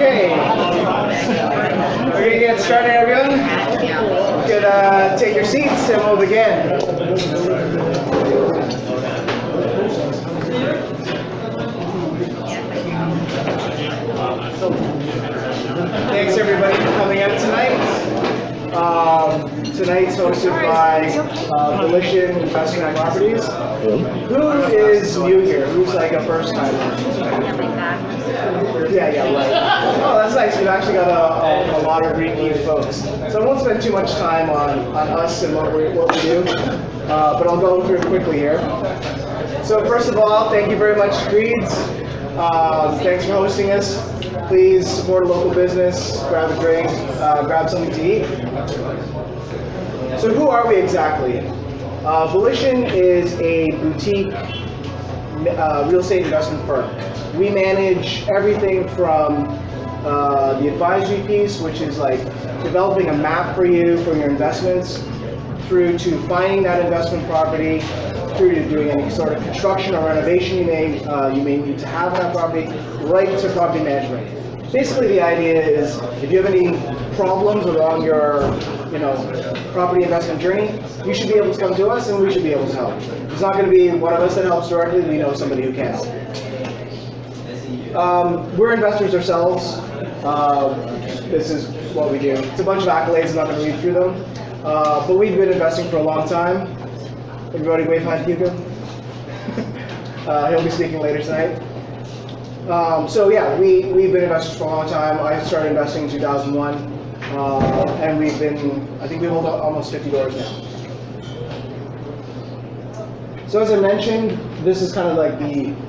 Okay, we're going to get started, everyone. You can take your seats and we'll begin. Thanks everybody for coming out tonight. Tonight's hosted by Volition Investment Properties. Who is new here? Who's like a first timer? Yeah, right. Oh, that's nice. We've actually got a lot of repeat folks. So I won't spend too much time on us and what we do, but I'll go through it quickly here. So first of all, thank you very much, Creeds. Thanks for hosting us. Please support a local business, grab a drink, grab something to eat. So who are we exactly? Volition is a boutique real estate investment firm. We manage everything from the advisory piece, which is like developing a map for you for your investments, through to finding that investment property, through to doing any sort of construction or renovation you may need to have on that property, right to property management. Basically, the idea is if you have any problems along your property investment journey, you should be able to come to us and we should be able to help. It's not going to be one of us that helps directly, we know somebody who can help. We're investors ourselves. This is what we do. It's a bunch of accolades, I'm not going to read through them. But we've been investing for a long time. Everybody wave hi to Hugo. He'll be speaking later tonight. So yeah, we've been investors for a long time. I started investing in 2001, and I think we hold almost 50 doors now. So as I mentioned, this is kind of like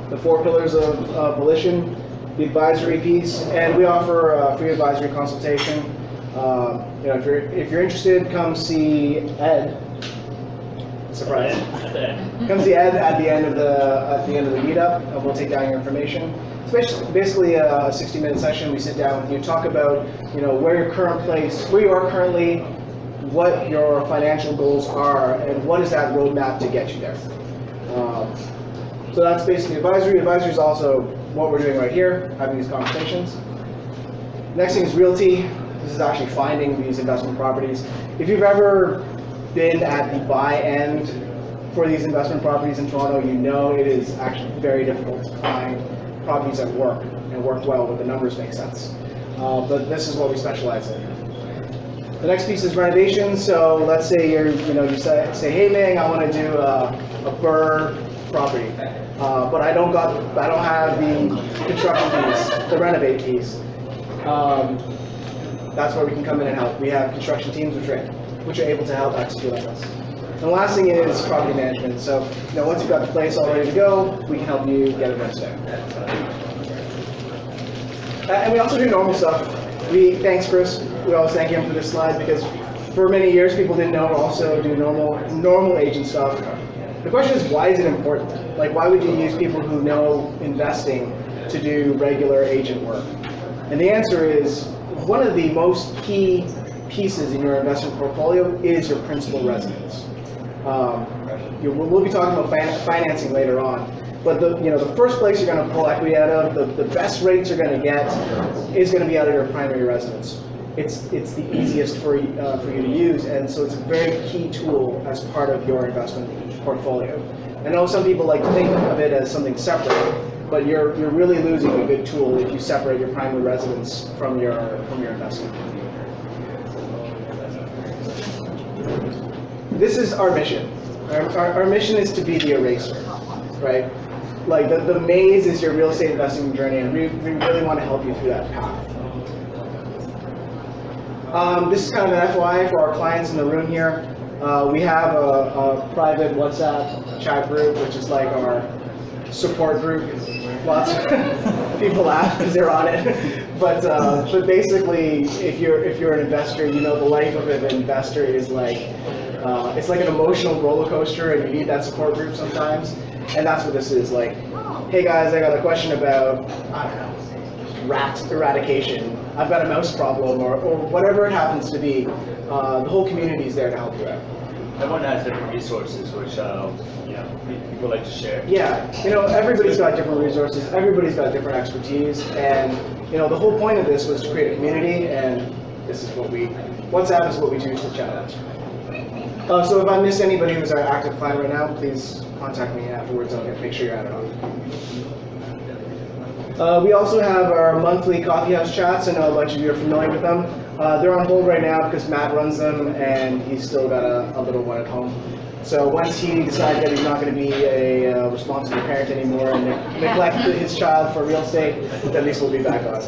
the four pillars of Volition, the advisory piece, and we offer free advisory consultation. If you're interested, come see Ed. Surprise! Come see Ed at the end of the meetup, and we'll take down your information. It's basically a 60-minute session. We sit down with you, talk about where you are currently, what your financial goals are, and what is that roadmap to get you there. So that's basically advisory. Advisory is also what we're doing right here, having these conversations. Next thing is realty. This is actually finding these investment properties. If you've ever been at the buy end for these investment properties in Toronto, you know it is actually very difficult to find properties that work and work well, where the numbers make sense. But this is what we specialize in. The next piece is renovations. So let's say you say, hey Ming, I want to do a Burr property, but I don't have the construction piece, the renovate piece. That's where we can come in and help. We have construction teams which are able to help execute on this. And the last thing is property management. So once you've got the place all ready to go, we can help you get it ready. And we also do normal stuff. Thanks Chris, we always thank him for this slide, because for many years people didn't know we also do normal agent stuff. The question is, why is it important? Like, why would you use people who know investing to do regular agent work? And the answer is, one of the most key pieces in your investment portfolio is your principal residence. We'll be talking about financing later on, but the first place you're going to pull equity out of, the best rates you're going to get, is going to be out of your primary residence. It's the easiest for you to use, and so it's a very key tool as part of your investment portfolio. I know some people like to think of it as something separate, but you're really losing a good tool if you separate your primary residence from your investment. This is our mission. Our mission is to be the eraser, right? Like the maze is your real estate investing journey, and we really want to help you through that path. This is kind of an FYI for our clients in the room here. We have a private WhatsApp chat group, which is like our support group. Lots of people laugh because they're on it. But basically, if you're an investor, the life of an investor is like it's like an emotional roller coaster, and you need that support group sometimes. And that's what this is. Like, hey guys, I got a question about, I don't know, rat eradication. I've got a mouse problem, or whatever it happens to be. The whole community is there to help you out. Everyone has different resources, which people like to share. Yeah, everybody's got different resources. Everybody's got different expertise, and the whole point of this was to create a community, and this is what WhatsApp is what we choose to chat at. So if I miss anybody who's our active client right now, please contact me afterwards. I'll make sure you're added on. We also have our monthly coffee house chats. I know a bunch of you are familiar with them. They're on hold right now because Matt runs them, and he's still got a little one at home. So once he decides that he's not going to be a responsible parent anymore and neglect his child for real estate, at least we'll be back on.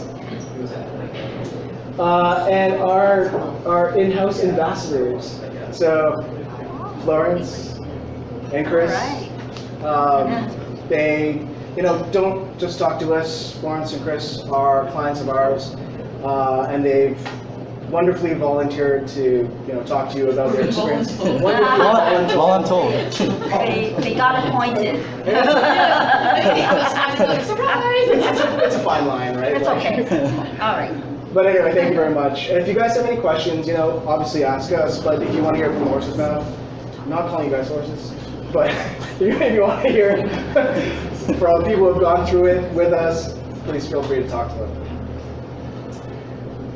And our in-house ambassadors. So Florence and Chris, they don't just talk to us. Florence and Chris are clients of ours, and they've wonderfully volunteered to talk to you about their experience. Voluntold. They got appointed. Surprise! It's a fine line, right? It's okay. All right. But anyway, thank you very much. And if you guys have any questions, obviously ask us. But if you want to hear from the horse's mouth, I'm not calling you guys horses, but if you want to hear from people who have gone through it with us, please feel free to talk to them.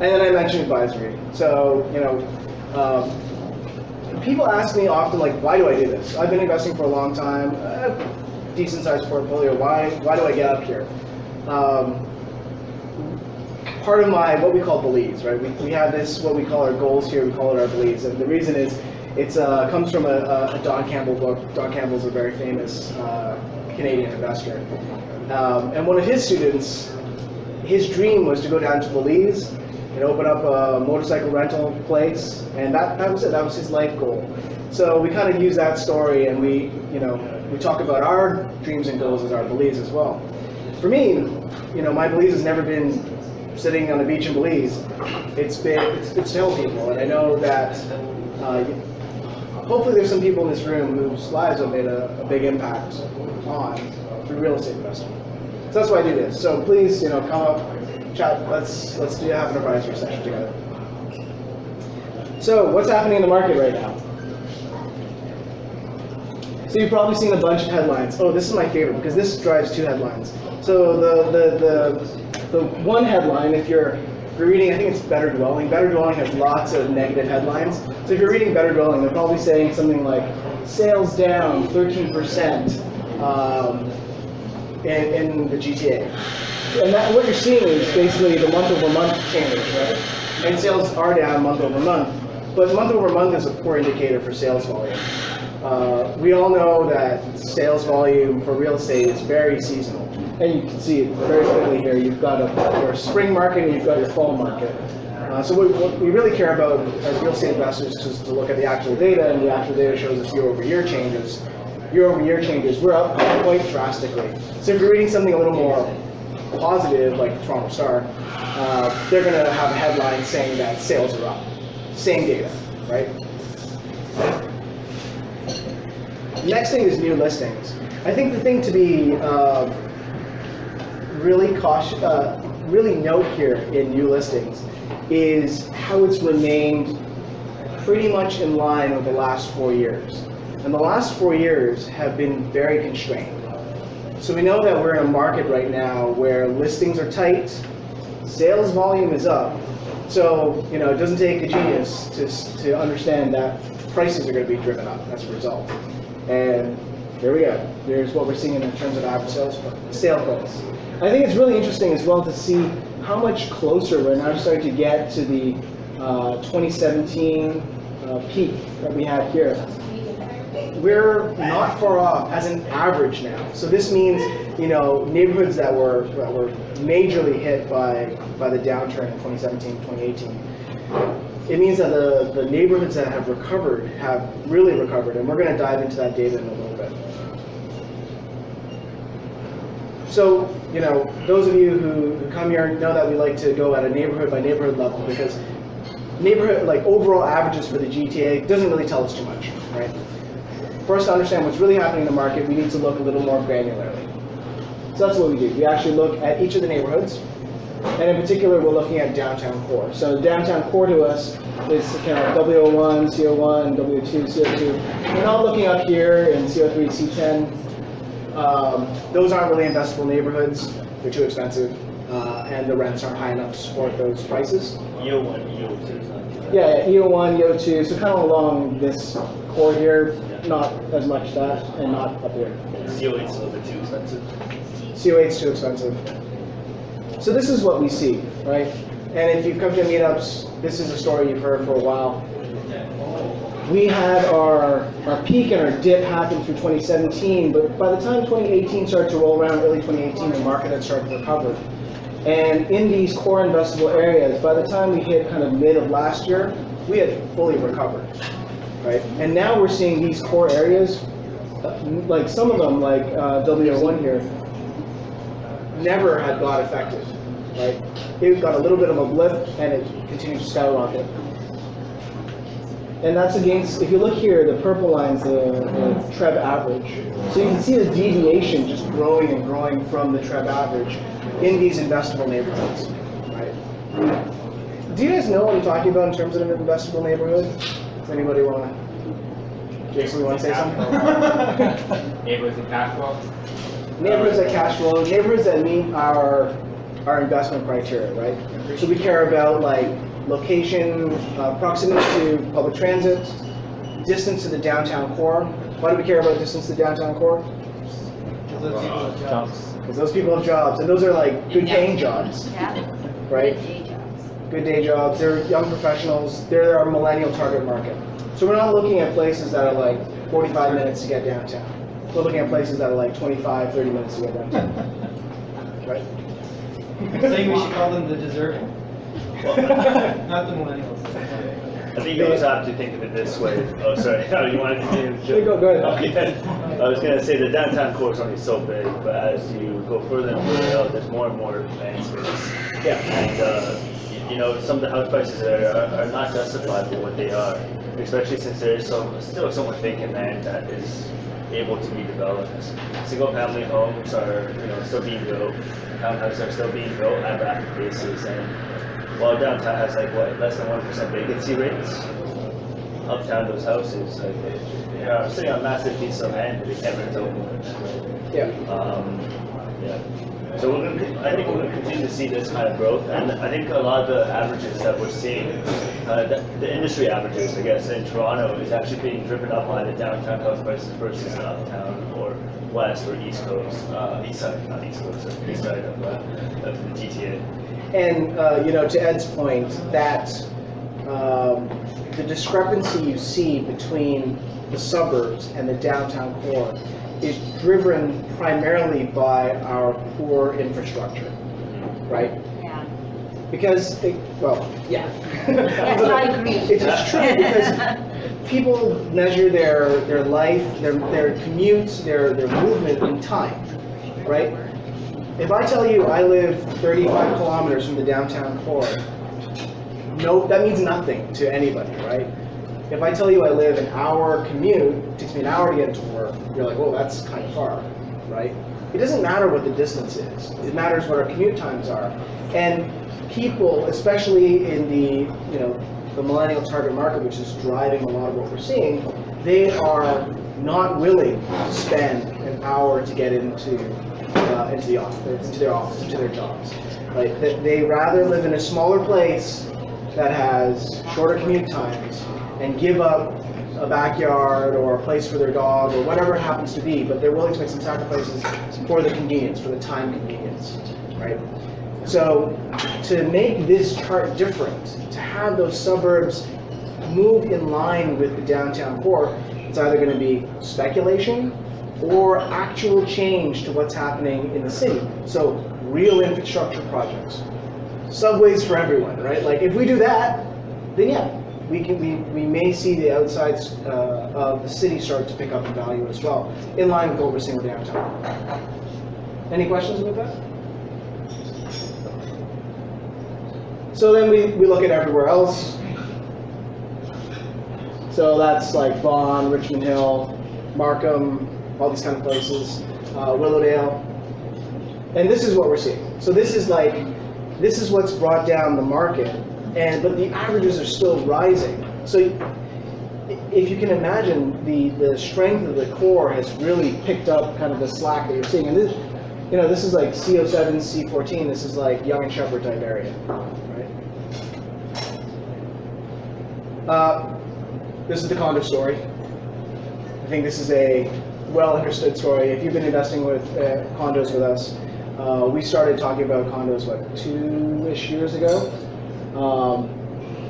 And then I mentioned advisory. So, people ask me often, like, why do I do this? I've been investing for a long time, decent sized portfolio. Why do I get up here? Part of what we call beliefs, right? We have this, what we call our goals here, we call it our beliefs. And the reason is, it comes from a Don Campbell book. Don Campbell's a very famous Canadian investor. And one of his students, his dream was to go down to Belize and open up a motorcycle rental place, and that was it. That was his life goal. So we kind of use that story, and we talk about our dreams and goals as our beliefs as well. For me, my beliefs has never been sitting on the beach in Belize. It's to help people, and I know that hopefully there's some people in this room whose lives have made a big impact on through real estate investing. So that's why I do this. So please, come up, chat. Let's have an advisory session together. So what's happening in the market right now? So you've probably seen a bunch of headlines. Oh, this is my favorite because this drives two headlines. So the one headline, if you're reading, I think it's Better Dwelling. Better Dwelling has lots of negative headlines. So if you're reading Better Dwelling, they're probably saying something like sales down 13% in the GTA. And what you're seeing is basically the month-over-month change, right? And sales are down month-over-month. But month-over-month is a poor indicator for sales volume. We all know that sales volume for real estate is very seasonal. And you can see it very clearly here. You've got your spring market and you've got your fall market. So what we really care about as real estate investors is to look at the actual data, and the actual data shows us year-over-year changes. Year-over-year changes, we're up quite drastically. So if you're reading something a little more positive, like the Toronto Star, they're going to have a headline saying that sales are up. Same data, right? The next thing is new listings. I think the thing to be really cautious, really note here in new listings is how it's remained pretty much in line over the last 4 years. And the last 4 years have been very constrained. So we know that we're in a market right now where listings are tight, sales volume is up. So, it doesn't take a genius to understand that prices are going to be driven up as a result. And there we go. There's what we're seeing in terms of average sale price. I think it's really interesting as well to see how much closer we're now starting to get to the 2017 peak that we had here. We're not far off as an average now. So this means, neighborhoods that were majorly hit by the downturn in 2017, 2018. It means that the neighborhoods that have recovered have really recovered, and we're going to dive into that data in a little bit. So, those of you who come here know that we like to go at a neighborhood by neighborhood level, because overall averages for the GTA doesn't really tell us too much, right? For us to understand what's really happening in the market, we need to look a little more granularly. So that's what we do. We actually look at each of the neighborhoods, and in particular, we're looking at downtown core. So downtown core to us is W01, CO1, W2, CO2. We're not looking up here in CO3, C10. Those aren't really investable neighborhoods. They're too expensive. and the rents aren't high enough to support those prices. Year 1, year 2 is not too bad. Yeah, EO1, EO2, so kind of along this core here, not as much that, and not up here. CO8 is a little bit too expensive. CO8 is too expensive. So this is what we see, right? And if you've come to meetups, this is a story you've heard for a while. We had our peak and our dip happen through 2017, but by the time 2018 started to roll around, early 2018, the market had started to recover. And in these core investable areas, by the time we hit kind of mid of last year, we had fully recovered, right? And now we're seeing these core areas, like some of them, like W01 here, never had got affected, right? It got a little bit of a blip and it continues to skyrocket. And that's against, if you look here, the purple line's the TREB average. So you can see the deviation just growing and growing from the TREB average in these investable neighborhoods, right? Do you guys know what I'm talking about in terms of an investable neighborhood? Does anybody want to? Jason, you want to say something? Neighborhoods and cash flow. Neighborhoods that cash flow, neighborhoods that meet our investment criteria, right? So we care about like location, proximity to public transit, distance to the downtown core. Why do we care about distance to the downtown core? Jobs. Because those people have jobs, and those are like good paying jobs, Yeah. right? Day jobs. Good day jobs, they're young professionals, they're our millennial target market. So we're not looking at places that are like 45 minutes to get downtown. We're looking at places that are like 25, 30 minutes to get downtown, right? Saying we should call them the deserving, not the millennials. I think you always have to think of it this way. Oh, sorry. Oh, you wanted to continue? Go ahead. Okay. I was going to say the downtown core is only so big, but as you go further and further out, there's more and more land space. Yeah. And, you know, some of the house prices there are not justified for what they are, especially since there is still so much vacant land that is able to be developed. Single-family homes are, you know, still being built. Townhouses are still being built at rapid paces, and while downtown has like what, less than 1% vacancy rates, uptown those houses, like they are sitting on massive pieces of land that they can't rent out. Yeah. Yeah. So I think we're going to continue to see this kind of growth, and I think a lot of the averages that we're seeing, the industry averages, I guess, in Toronto is actually being driven up by the downtown house prices versus the uptown or west or east coast, east side, not east coast, east side of the GTA. And you know, to Ed's point, that the discrepancy you see between the suburbs and the downtown core is driven primarily by our poor infrastructure, right? Yeah. Because, yeah. Yes, I agree. It's true because people measure their life, their commutes, their movement in time, right? If I tell you I live 35 kilometers from the downtown core, no, that means nothing to anybody, right? If I tell you I live an hour commute, it takes me an hour to get to work, you're like, oh, that's kind of far, right? It doesn't matter what the distance is. It matters what our commute times are. And people, especially in the, you know, the millennial target market, which is driving a lot of what we're seeing, they are not willing to spend an hour to get into the office, into their office, into their jobs. Right? They rather live in a smaller place that has shorter commute times and give up a backyard or a place for their dog or whatever it happens to be, but they're willing to make some sacrifices for the convenience, for the time convenience, right? So to make this chart different, to have those suburbs move in line with the downtown core, it's either going to be speculation or actual change to what's happening in the city. So real infrastructure projects, subways for everyone, right? Like if we do that, then yeah, we may see the outsides of the city start to pick up in value as well, in line with what we're seeing with downtown. Any questions about that? So then we look at everywhere else. So that's like Vaughan, Richmond Hill, Markham, all these kind of places, Willowdale. And this is what we're seeing. So this is what's brought down the market, but the averages are still rising. So if you can imagine, the strength of the core has really picked up kind of the slack that you're seeing. And you know, this is like C07, C14. This is like Young and Shepherd type area, right? This is the condo story. I think this is a well understood story. If you've been investing with condos with us, we started talking about condos, what, 2-ish years ago?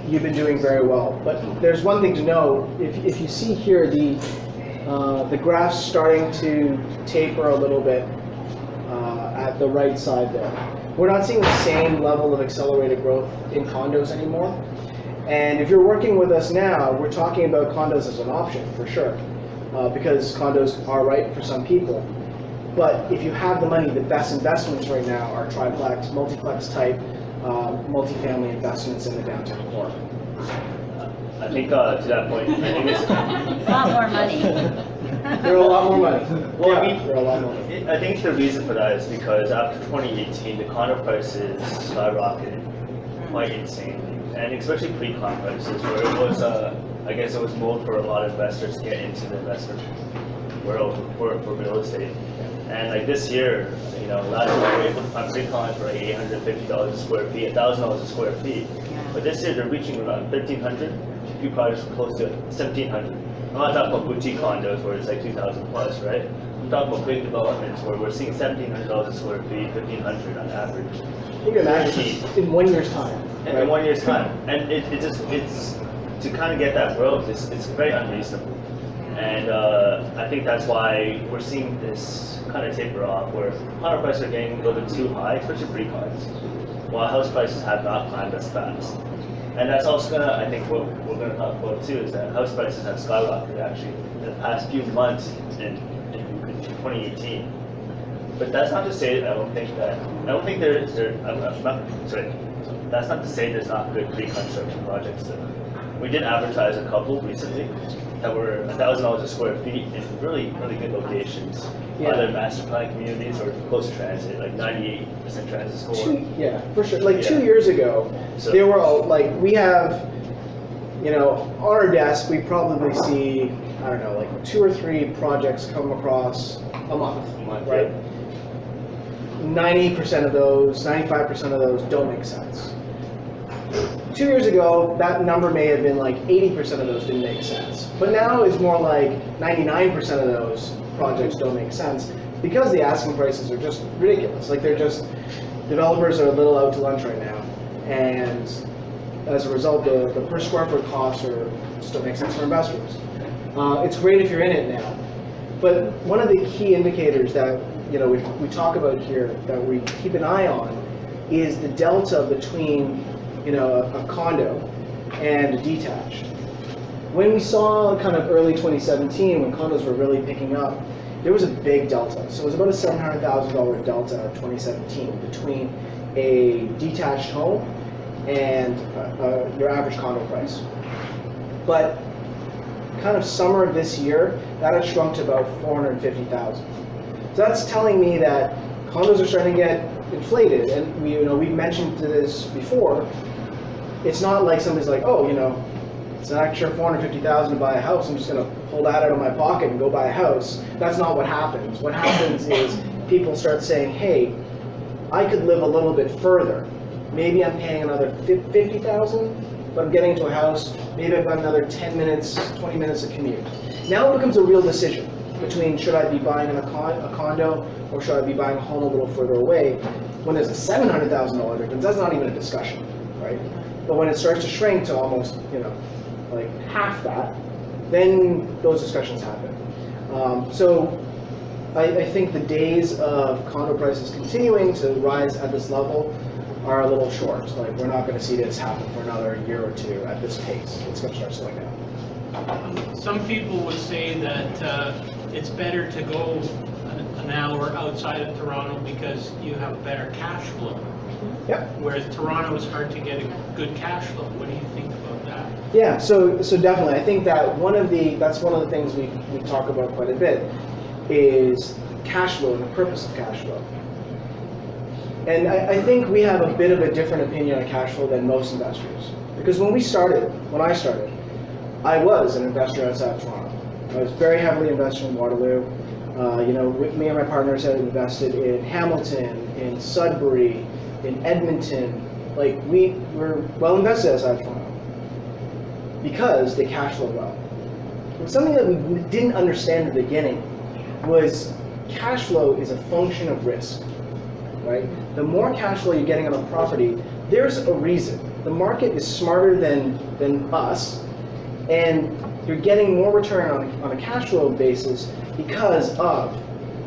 You've been doing very well. But there's one thing to know. If you see here, the graph's starting to taper a little bit at the right side there. We're not seeing the same level of accelerated growth in condos anymore. And if you're working with us now, we're talking about condos as an option, for sure, because condos are right for some people. But if you have the money, the best investments right now are triplex, multiplex type, multifamily investments in the downtown core. I think to that point, I think it's A lot more money. They're a lot more money. Well, I Yeah, mean, they're a lot more money. I think the reason for that is because after 2018, the condo prices skyrocketed quite insanely, and especially pre-con prices, where it was, I guess it was mold for a lot of investors to get into the investment world for real estate. And like this year, you know, last year we were able to find pre-cons for like $850 a square feet, $1,000 a square feet. But this year they're reaching around 1,300. A few projects are close to 1,700. I'm not talking about boutique condos where it's like 2,000 plus, right? I'm talking about big developments where we're seeing $1,700 a square feet, 1,500 on average. You can imagine in 1 year's time. In 1 year's time, and it's to kind of get that growth, it's very unreasonable. And I think that's why we're seeing this kind of taper off, where condo prices are getting a little bit too high, especially pre-cons, while house prices have not climbed as fast. And that's also gonna, I think what we're gonna talk about too, is that house prices have skyrocketed actually in the past few months in 2018. But that's not to say that that's not to say there's not good pre-construction projects though. We did advertise a couple recently that were $1,000 a square feet in really, really good locations. Yeah. Either master plan communities or close transit, like 98% transit score. Yeah, for sure. Like 2 Yeah. years ago, So- there were like, we have, you know, on our desk, we probably see, I don't know, like 2 or 3 projects come across a month, right? 90% of those, 95% of those don't make sense. 2 years ago, that number may have been like 80% of those didn't make sense. But now it's more like 99% of those projects don't make sense because the asking prices are just ridiculous. Like developers are a little out to lunch right now. And as a result, the per square foot costs just don't make sense for investors. It's great if you're in it now. But one of the key indicators that we talk about here that we keep an eye on is the delta between a condo and a detached. When we saw kind of early 2017, when condos were really picking up, there was a big delta. So it was about a $700,000 delta in 2017 between a detached home and your average condo price. But kind of summer of this year, that had shrunk to about $450,000. So that's telling me that condos are starting to get inflated, and we've mentioned this before. It's not like somebody's like, oh, it's an extra $450,000 to buy a house. I'm just going to pull that out of my pocket and go buy a house. That's not what happens. What happens is people start saying, hey, I could live a little bit further. Maybe I'm paying another $50,000, but I'm getting to a house. Maybe I've got another 10 minutes, 20 minutes of commute. Now it becomes a real decision between should I be buying a condo or should I be buying a home a little further away. When there's a $700,000 difference, that's not even a discussion, right? But when it starts to shrink to almost, like half that, then those discussions happen. So I think the days of condo prices continuing to rise at this level are a little short. Like, we're not going to see this happen for another year or two at this pace. It's going to start slowing down. Some people would say that it's better to go an hour outside of Toronto because you have better cash flow. Yeah. Whereas Toronto is hard to get a good cash flow. What do you think about that? Yeah, so definitely, I think that that's one of the things we talk about quite a bit is cash flow and the purpose of cash flow. And I think we have a bit of a different opinion on cash flow than most investors. Because when I started, I was an investor outside of Toronto. I was very heavily invested in Waterloo. Me and my partners have invested in Hamilton, in Sudbury, in Edmonton. Like we're well invested outside of Toronto because they cash flow well. And something that we didn't understand at the beginning was cash flow is a function of risk, right? The more cash flow you're getting on a property, there's a reason. The market is smarter than us, and you're getting more return on a cash flow basis because of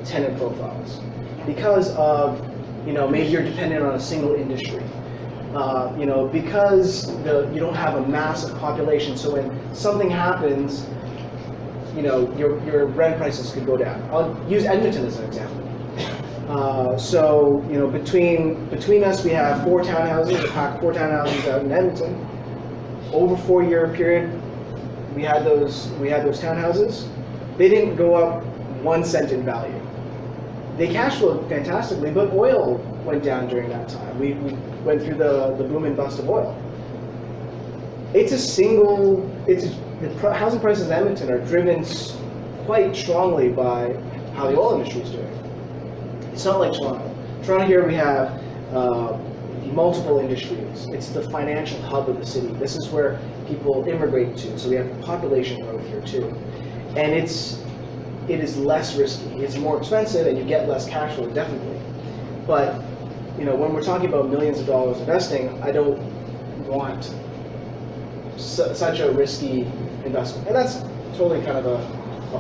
tenant profiles, because of, maybe you're dependent on a single industry, because you don't have a massive population. So when something happens, your rent prices could go down. I'll use Edmonton as an example. Between us, we have 4 townhouses, we packed 4 townhouses out in Edmonton. Over a 4-year period, we had those townhouses. They didn't go up 1 cent in value. They cash flowed fantastically, but oil went down during that time. We went through the boom and bust of oil. The housing prices in Edmonton are driven quite strongly by how the oil industry is doing. It's not like Toronto. Toronto here we have multiple industries. It's the financial hub of the city. This is where people immigrate to, so we have population growth here too. And it is less risky. It's more expensive and you get less cash flow, definitely. But when we're talking about millions of dollars investing, I don't want such a risky investment. And that's totally kind of a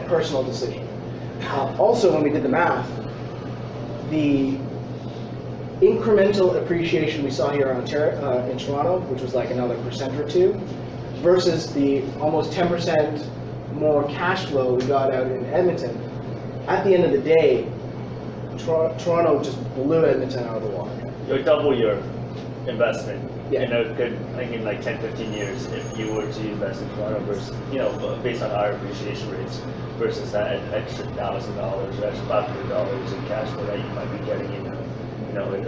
personal decision. Also, when we did the math, the incremental appreciation we saw here in Toronto, which was like another % or 2, versus the almost 10% more cash flow we got out in Edmonton, at the end of the day, Toronto just blew Edmonton out of the water. You'll double your investment Yeah. in a good, in like 10, 15 years if you were to invest in Toronto versus, based on our appreciation rates versus that extra $1,000 or extra $500 in cash flow that you might be getting in a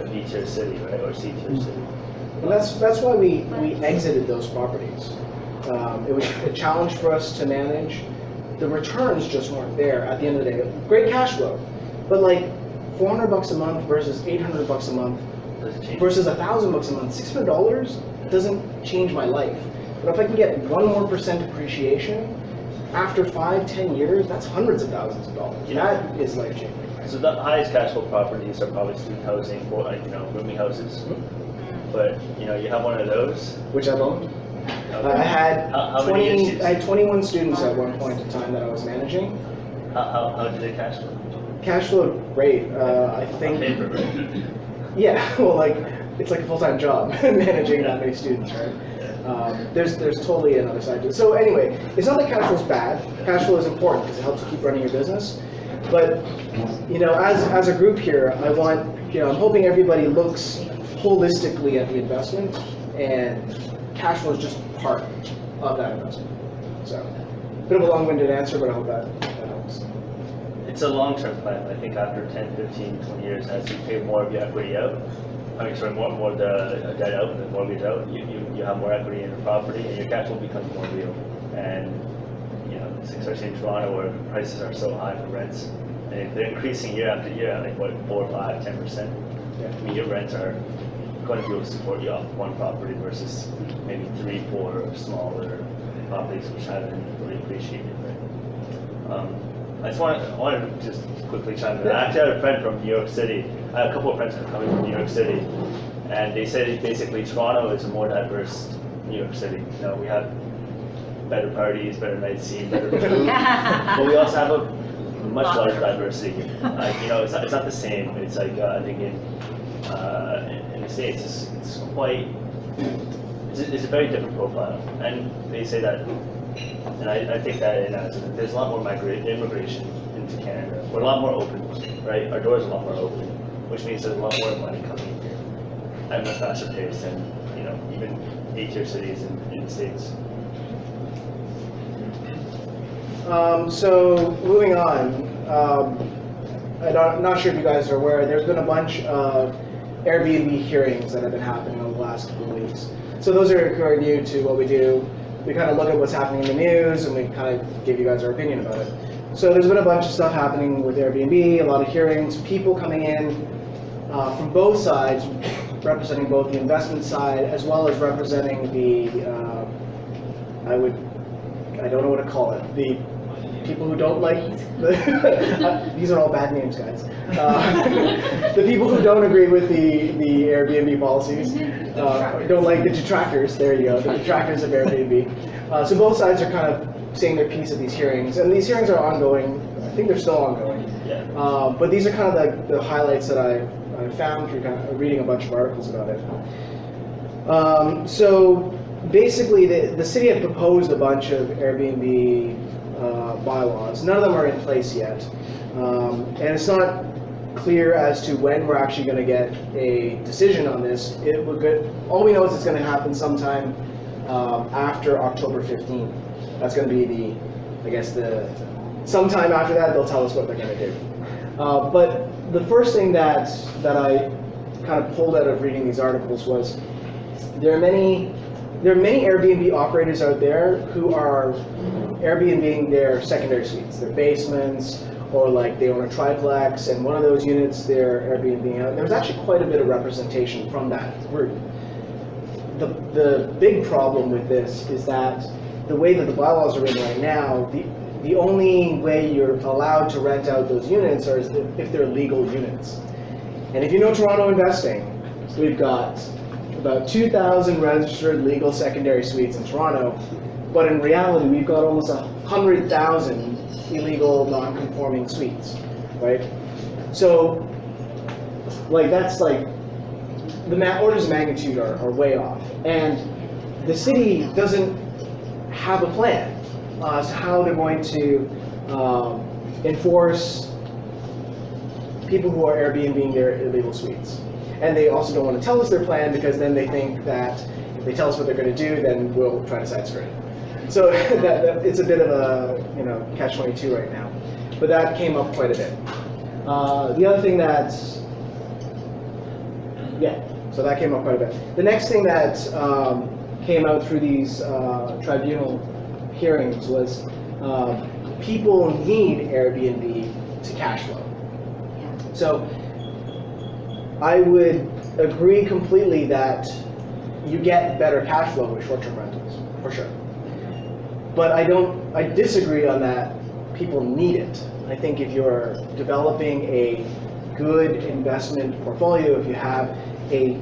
B-tier city, right, or C-tier city. And that's why we exited those properties. It was a challenge for us to manage. The returns just weren't there at the end of the day. Great cash flow, but like $400 a month versus $800 a month versus $1,000 a month, $600 doesn't change my life. But if I can get 1 more % appreciation after 5-10 years, that's hundreds of thousands of dollars. Yeah. That is life changing. So the highest cash flow properties are probably student housing, or rooming houses. But you have one of those. Which I've owned. Okay. I had How many issues? I had 21 students at one point in time that I was managing. How did it cash flow? Cash flow great. I think. Paper, right? Yeah, well, it's like a full-time job managing that many students, right? There's totally another side to it. So anyway, it's not that cash flow is bad. Cash flow is important because it helps you keep running your business. But as a group here, I'm hoping everybody looks holistically at the investment, and cash flow is just part of that investment. So, bit of a long-winded answer, but I hope that helps. It's a long-term plan. I think after 10, 15, 20 years, as you pay more of your equity out, more of the debt out and the mortgage out, you have more equity in the property and your cash flow becomes more real. And especially in Toronto where prices are so high for rents, and they're increasing year after year, like 4, 5, 10%. Yeah. I mean, your rents are going to be able to support you off one property versus maybe 3, 4 smaller properties which haven't really appreciated. Right? I wanted to just quickly chime in. I actually had a friend from New York City. I had a couple of friends coming from New York City, and they said basically Toronto is a more diverse New York City. We have better parties, better night scene, better food, but we also have a much larger diversity. It's not the same. It's like I think in the States, it's a very different profile, and they say that. And I take that in as there's a lot more immigration into Canada. We're a lot more open, right? Our doors are a lot more open, which means there's a lot more money coming here at a much faster pace than even 8-tier cities in the States. So moving on, I'm not sure if you guys are aware, there's been a bunch of Airbnb hearings that have been happening over the last couple of weeks. So those who are new to what we do, we kind of look at what's happening in the news and we kind of give you guys our opinion about it. So there's been a bunch of stuff happening with Airbnb, a lot of hearings, people coming in from both sides, representing both the investment side as well as representing the, I don't know what to call it, the people who don't like, these are all bad names, guys. The people who don't agree with the Airbnb policies, don't like the detractors, there you go, the detractors of Airbnb. So both sides are kind of saying their piece at these hearings, and these hearings are ongoing. I think they're still ongoing. Yeah. But these are kind of the highlights that I found through kind of reading a bunch of articles about it. So basically, the city had proposed a bunch of Airbnb bylaws. None of them are in place yet, and it's not clear as to when we're actually going to get a decision on this. All we know is it's going to happen sometime after October 15th. That's going to be sometime after that they'll tell us what they're going to do. But the first thing that I kind of pulled out of reading these articles was there are many Airbnb operators out there who are Airbnb-ing their secondary suites, their basements, or like they own a triplex, and one of those units they're Airbnb out. There's actually quite a bit of representation from that group. The big problem with this is that the way that the bylaws are written right now, the only way you're allowed to rent out those units is if they're legal units. And if you know Toronto investing, we've got about 2,000 registered legal secondary suites in Toronto, but in reality we've got almost 100,000 illegal non-conforming suites, right? So, like that's like, the orders of magnitude are way off. And the city doesn't have a plan as to how they're going to enforce people who are Airbnb-ing their illegal suites. And they also don't want to tell us their plan because then they think that if they tell us what they're going to do, then we'll try to side skirt it. So it's a bit of a catch-22 right now. But that came up quite a bit. The other thing so that came up quite a bit. The next thing that came out through these tribunal hearings was people need Airbnb to cash flow. So I would agree completely that you get better cash flow with short-term rentals, for sure. But I disagree on that people need it. I think if you're developing a good investment portfolio, if you have a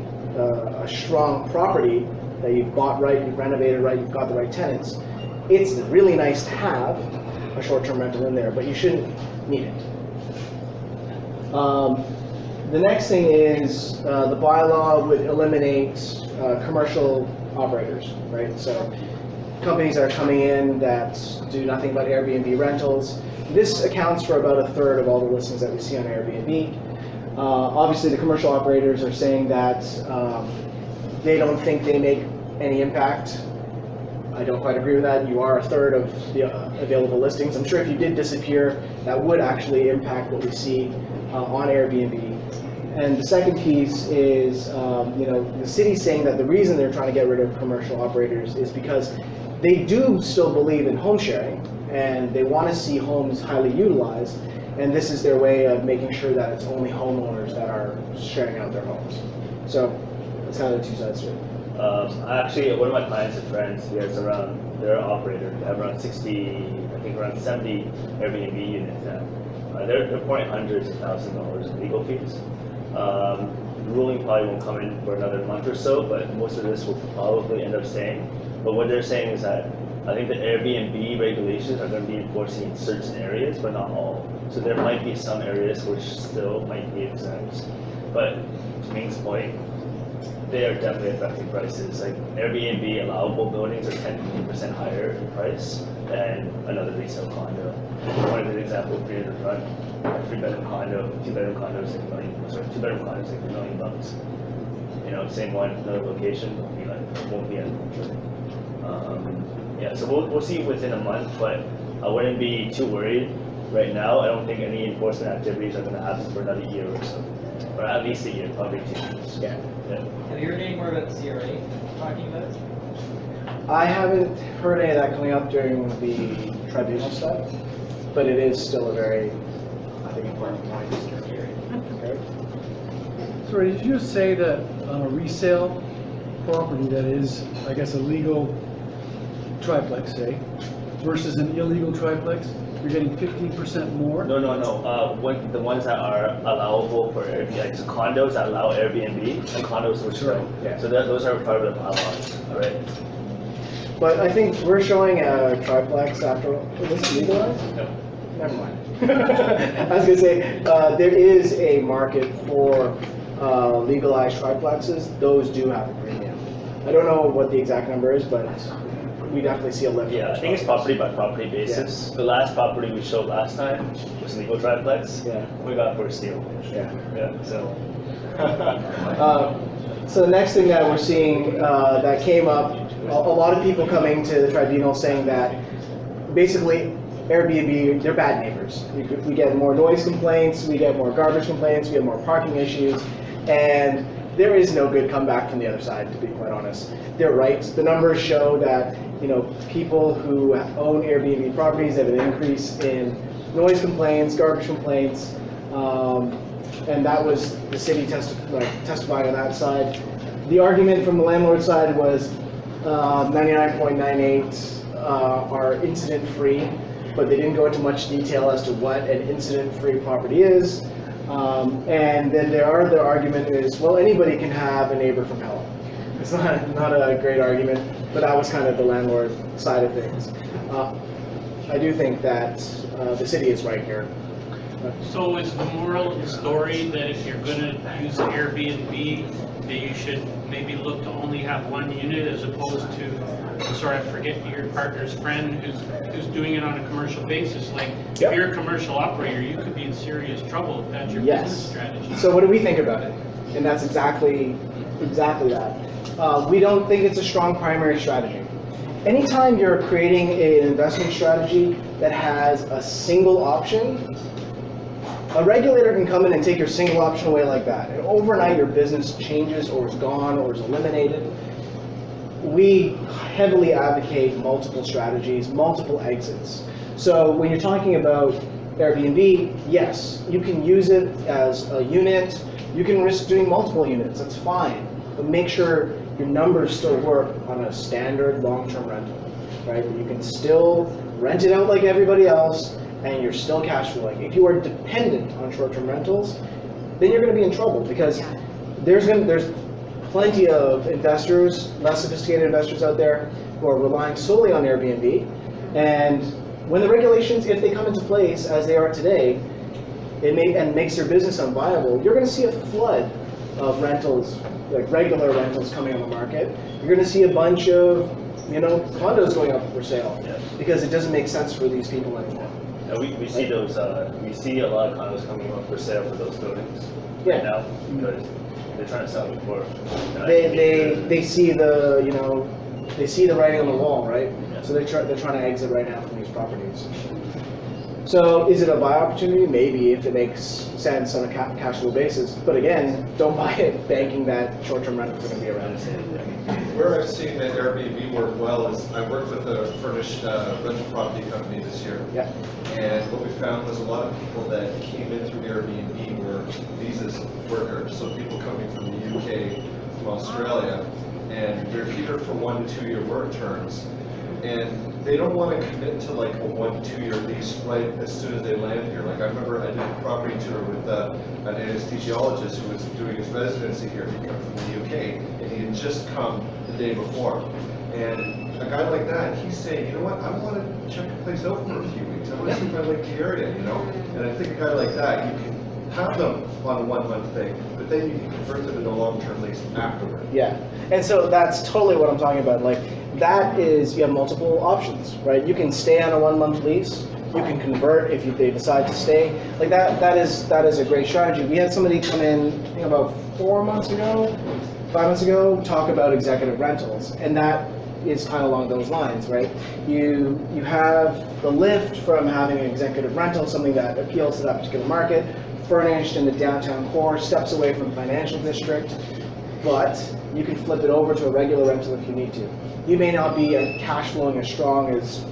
strong property that you've bought right, you've renovated right, you've got the right tenants, it's really nice to have a short-term rental in there, but you shouldn't need it. The next thing is the bylaw would eliminate commercial operators, right? So companies that are coming in that do nothing but Airbnb rentals. This accounts for about 1/3 of all the listings that we see on Airbnb. Obviously, the commercial operators are saying that they don't think they make any impact. I don't quite agree with that. You are 1/3 of the available listings. I'm sure if you did disappear, that would actually impact what we see on Airbnb. And the second piece is, the city's saying that the reason they're trying to get rid of commercial operators is because they do still believe in home sharing, and they want to see homes highly utilized, and this is their way of making sure that it's only homeowners that are sharing out their homes. So that's kind of the two sides to it. Actually, one of my clients and friends, they're an operator. They have around 70 Airbnb units now. They're pouring hundreds of thousands of dollars in legal fees. The ruling probably won't come in for another month or so, but most of this will probably end up staying. But what they're saying is that I think the Airbnb regulations are going to be enforced in certain areas, but not all. So there might be some areas which still might be exempt. But to Ming's point, they are definitely affecting prices. Like Airbnb allowable buildings are 10-15% higher in price than another resale condo. One of the examples for you in the front, a 3-bedroom condo, 2-bedroom condo is like $2-bedroom condo is like $1 million. Same one, another location won't be as much. So we'll see within a month, but I wouldn't be too worried right now. I don't think any enforcement activities are going to happen for another year or so, or at least a year, probably 2 years. Yeah. Have you heard any more about the CRA talking about it? I haven't heard any of that coming up during the tribunal stuff. but it is still a very, I think, important point. Okay. Sorry, did you just say that on a resale property that is, I guess, a legal triplex, say, versus an illegal triplex, you're getting 15% more? No. The ones that are allowable for Airbnb, like so condos that allow Airbnb and condos which don't. Yeah. So those are part of the bylaws, all right? But I think we're showing a triplex after all. Is this legalized? No. Never mind. I was gonna say, there is a market for legalized triplexes. Those do have a premium. I don't know what the exact number is, but we definitely see a lift. Yeah, I think it's property by property basis. The last property we showed last time was legal triplex. Yeah. We got for steal. Yeah. Yeah, so. So the next thing that we're seeing that came up, a lot of people coming to the tribunal saying that basically Airbnb, they're bad neighbors. We get more noise complaints, we get more garbage complaints, we get more parking issues, and there is no good comeback from the other side, to be quite honest. They're right. The numbers show that, you know, people who own Airbnb properties have an increase in noise complaints, garbage complaints, and that was the city testifying on that side. The argument from the landlord side was 99.98 are incident-free, but they didn't go into much detail as to what an incident-free property is. And then the argument is, well, anybody can have a neighbor from hell. It's not a great argument, but that was kind of the landlord side of things. I do think that the city is right here. So is the moral of the story that if you're gonna use Airbnb, that you should maybe look to only have one unit as opposed to, sorry, I forget your partner's friend who's doing it on a commercial basis? Like, Yep. if you're a commercial operator, you could be in serious trouble if that's your Yes. business strategy. So what do we think about it? And that's exactly that. We don't think it's a strong primary strategy. Anytime you're creating an investment strategy that has a single option, a regulator can come in and take your single option away like that, and overnight your business changes or is gone or is eliminated. We heavily advocate multiple strategies, multiple exits. So when you're talking about Airbnb, yes, you can use it as a unit. You can risk doing multiple units, that's fine. But make sure your numbers still work on a standard long-term rental, right? You can still rent it out like everybody else, and you're still cash flowing. If you are dependent on short-term rentals, then you're going to be in trouble because there's plenty of investors, less sophisticated investors out there who are relying solely on Airbnb. And when the regulations, if they come into place as they are today, and makes your business unviable, you're going to see a flood of rentals, like regular rentals coming on the market. You're going to see a bunch of, condos going up for sale because it doesn't make sense for these people anymore. And we see those, we see a lot of condos coming up for sale for those buildings Yeah. right now because they're trying to sell them for. They see the they see the writing on the wall, right? Yeah. So they're trying to exit right now from these properties. So is it a buy opportunity? Maybe if it makes sense on a cash flow basis. But again, don't buy it banking that short-term rentals are going to be around. Where I've seen that Airbnb work well is I worked with a furnished rental property company this year. Yeah. And what we found was a lot of people that came in through Airbnb were visas workers, so people coming from the UK, from Australia, and they're here for 1 to 2 year work terms. And they don't want to commit to like a 1 to 2 year lease right as soon as they land here. Like I remember I did a property tour with an anesthesiologist who was doing his residency here. He'd come from the UK and he had just come the day before. And a guy like that, he's saying, you know what, I want to check the place out for a few weeks. I want to see if I like the area, And I think a guy like that, you can have them on a 1 month thing, but then you can convert them into a long-term lease afterward. Yeah, and so that's totally what I'm talking about. Like that is, you have multiple options, right? You can stay on a 1 month lease. You can convert if they decide to stay. Like that is a great strategy. We had somebody come in, I think about 5 months ago, talk about executive rentals, and that is kind of along those lines, right? You have the lift from having an executive rental, something that appeals to that particular market, furnished in the downtown core, steps away from financial district, but you can flip it over to a regular rental if you need to. You may not be cash flowing as strong as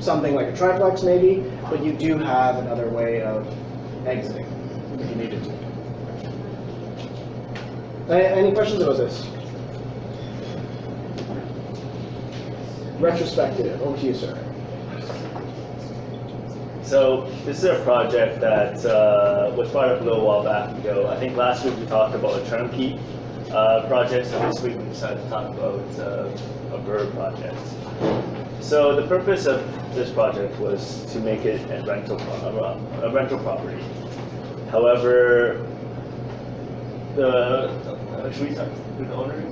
something like a triplex maybe, but you do have another way of exiting if you needed to. Any questions about this? Retrospective, over to you, sir. So this is a project that was brought up a little while back ago. I think last week we talked about a turnkey project, so this week we decided to talk about a bird project. So the purpose of this project was to make it a rental property. However, should we start with the owner?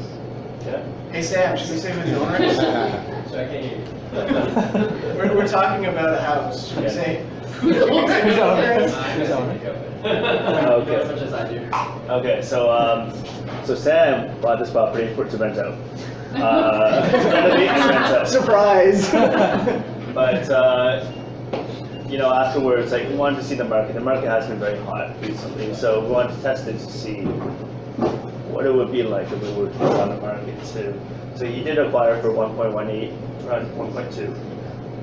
Yeah. Hey Sam, should we say who the owner is? So I can't hear you. We're talking about a house. Should we Yeah. say? Who's the owner? I'm gonna speak up Okay. as much as I do. Okay, so Sam bought this property to rent out. Renovate and rent out. Surprise! But afterwards, like we wanted to see the market. The market has been very hot recently, so we wanted to test it to see what it would be like if we were to put on the market too. So he did acquire for 1.18, around 1.2.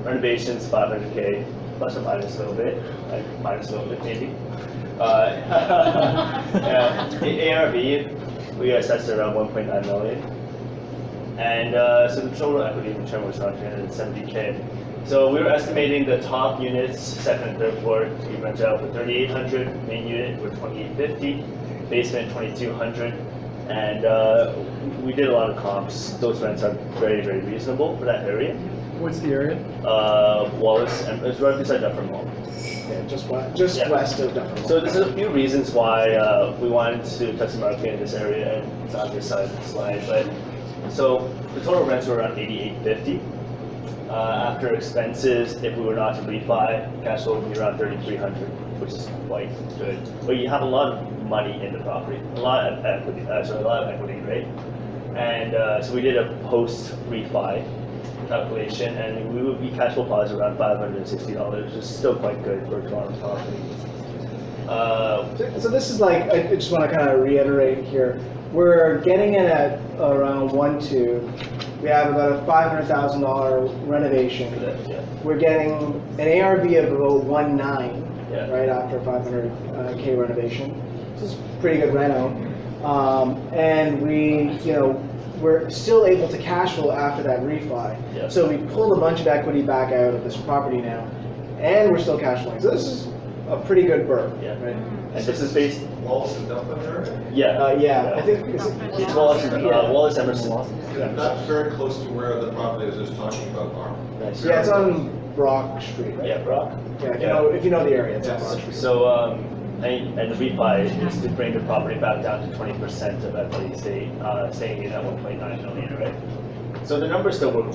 Renovations 500K, plus or minus a little bit, like minus a little bit maybe. ARV, we assessed it around 1.9 million. And so the total equity return was around 370K. So we were estimating the top units, second and third floor, to be rented out for 3,800, main unit for 2,850, basement 2,200, and we did a lot of comps. Those rents are very, very reasonable for that area. What's the area? Wallace, and it's right beside Dufferin Mall. Yeah, just Yeah. west of Dufferin. So there's a few reasons why we wanted to test the market in this area, and it's on this side of the slide. But so the total rents were around 8,850. After expenses, if we were not to refi, cash flow would be around 3,300, which is quite good. But you have a lot of money in the property, a lot of equity, right? And so we did a post refi calculation, and we would be cash flow positive around $560, which is still quite good for a Toronto property. So this is like, I just want to kind of reiterate here. We're getting in at around 1.2. We have about a $500,000 renovation. Yeah. We're getting an ARV of about 1.9, Yeah. right after 500K renovation. This is pretty good reno. And we're still able to cash flow after that refi. Yeah. So we pulled a bunch of equity back out of this property now, and we're still cash flowing. So this is a pretty good burn, Yeah. right? And this is based, Wallace and Dufferin area? yeah. I think it's It's Wallace Emerson. Not very close to where the property I was just talking about are. Nice. yeah, it's on Brock Street, right? Yeah, Brock. Yeah, if you know the area, it's on Brock Street. So, and the refi is to bring the property back down to 20% of equity, staying in at 1.9 million, right? So the numbers still work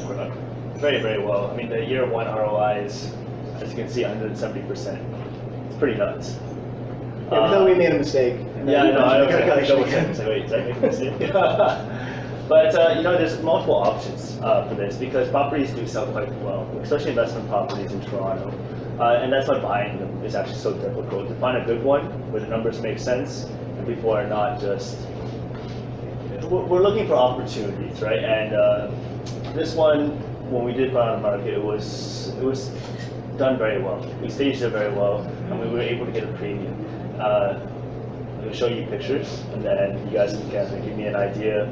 very, very well. I mean, the year one ROI is, as you can see, 170%. It's pretty nuts. Yeah, we thought we made a mistake. And Yeah, I then know. I we was got a like, calculation. wait, did I make a mistake? But there's multiple options for this because properties do sell quite well, especially investment properties in Toronto. And that's why buying them is actually so difficult. To find a good one where the numbers make sense and people are not just. We're looking for opportunities, right? And this one, when we did put it on the market, it was done very well. We staged it very well, and we were able to get a premium. I'll show you pictures, and then you guys can kind of give me an idea,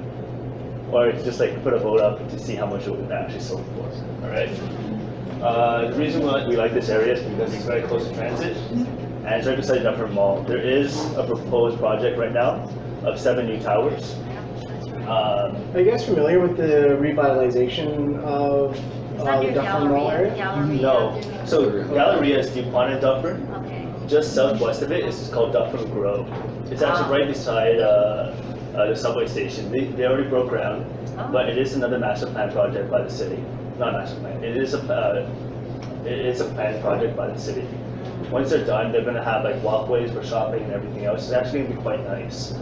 or just like put a vote up to see how much it would actually sold for. All right. The reason we like this area is because it's very close to transit, and it's right beside Dufferin Mall. There is a proposed project right now of 7 new towers. Are you guys familiar with the revitalization of Is that the your Dufferin Mall Galleria? area? Galleria? No. So Galleria is DuPont and Dufferin. Okay. Just southwest of it is called Dufferin Grove. It's actually right beside the subway station. They already broke ground, Oh. but it is another master plan project by the city. Not master plan. It is a planned project by the city. Once they're done, they're going to have like walkways for shopping and everything else. It's actually going to be quite nice.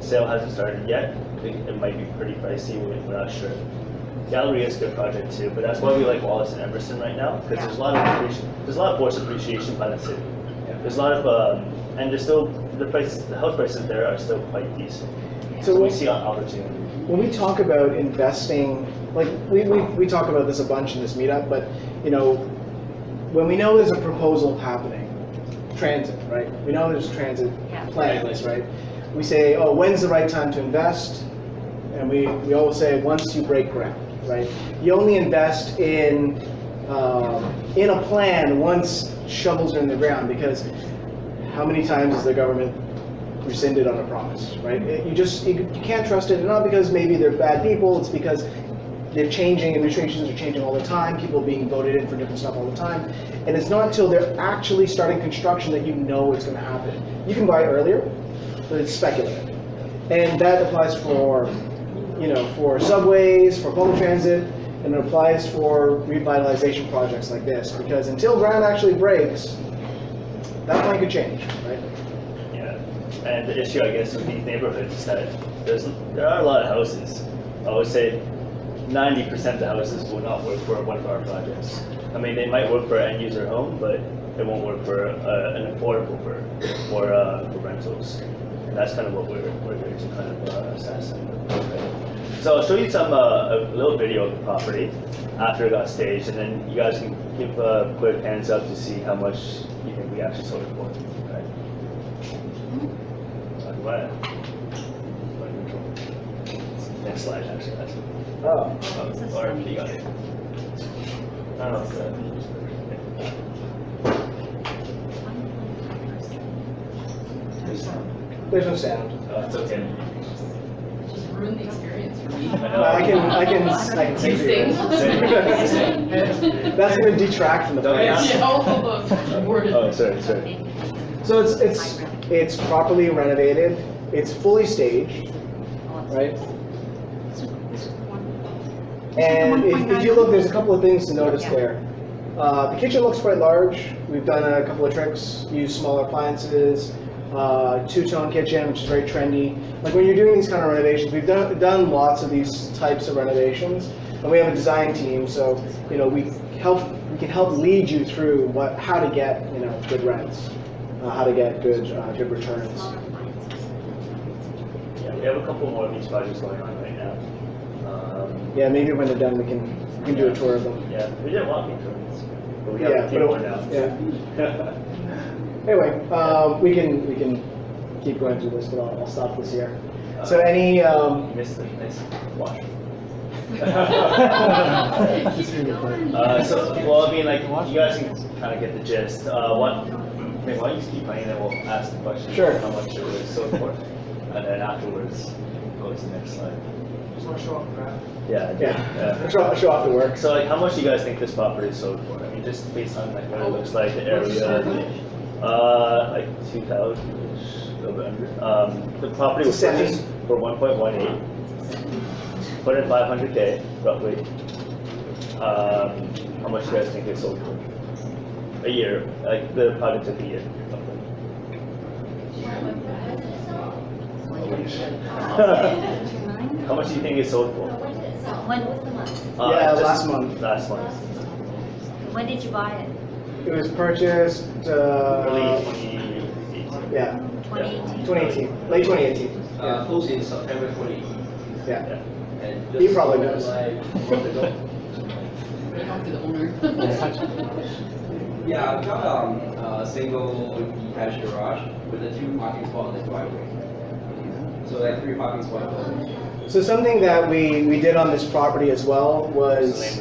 Sale hasn't started yet. I think it might be pretty pricey. We're not sure. Galleria is a good project too, but that's why we like Wallace and Emerson right now because there's a lot of forced appreciation by the city. There's a lot of and there's still the house prices there are still quite decent. So we see an opportunity. When we talk about investing like we talk about this a bunch in this meetup, but you know, when we know there's a proposal happening, transit, right? We know there's transit Yeah. plans, right? We say, oh, when's the right time to invest? And we always say, once you break ground, right? You only invest in a plan once shovels are in the ground, because how many times has the government rescinded on a promise, right? You can't trust it, not because maybe they're bad people, it's because they're changing, administrations are changing all the time, people are being voted in for different stuff all the time, and it's not until they're actually starting construction that you know it's going to happen. You can buy earlier, but it's speculative. And that applies for, you know, for subways, for public transit, and it applies for revitalization projects like this, because until ground actually breaks, that plan could change, right? Yeah, and the issue, I guess, with these neighborhoods is that there are a lot of houses. I would say 90% of the houses will not work for one of our projects. I mean, they might work for an end user home, but it won't work for an affordable for rentals. And that's kind of what we're here to kind of assess. So I'll show you a little video of the property after it got staged, and then you guys can give quick hands up to see how much you think we actually sold it for. Right? Next slide, actually. That's it. Oh. Or if you got it. I don't know if There's no sound. it's okay. Just ruined the experience for me. I know. I can sing for you. That's going to detract from the podcast. Yeah, all of them. Oh, sorry. So it's properly renovated. It's fully staged, right? And if you look, there's a couple of things to notice there. The kitchen looks quite large. We've done a couple of tricks, used smaller appliances, two-tone kitchen, which is very trendy. Like when you're doing these kind of renovations, we've done lots of these types of renovations, and we have a design team, so you know we can help lead you through how to get good rents, how to get good returns. Yeah, we have a couple more of these projects going on right now. Yeah, maybe when they're done, we can do a tour of them. Yeah, we did walking tours, but we have a few more now. Yeah. Anyway, we can keep going through this, but I'll stop this here. So any You missed it, nice wash. Well, I mean, like, you guys can kind of get the gist. Why don't you just keep playing, and we'll ask the question. Sure. How much it was sold for, and then afterwards, go to the next slide. Just want to show off the graph. yeah, show off the work. So, like, how much do you guys think this property is sold for? I mean, just based on like what it looks like, the area, like 2,000-ish, a little bit under. The property was purchased for 1.18, put in 500K roughly. How much do you guys think it sold for? A year, like the project took a year. How much do you think it sold for? When was the month? Yeah, just last month. Last month. When did you buy it? It was purchased. Early 2018. Yeah, 2018? 2018, late 2018. Closed in September 2018. Yeah. And He just probably knows. like a month ago. Talk to the owner. Yeah, I've got a single detached garage with a 2 parking spot on the driveway. So like 3 parking spots total. So something that we did on this property as well was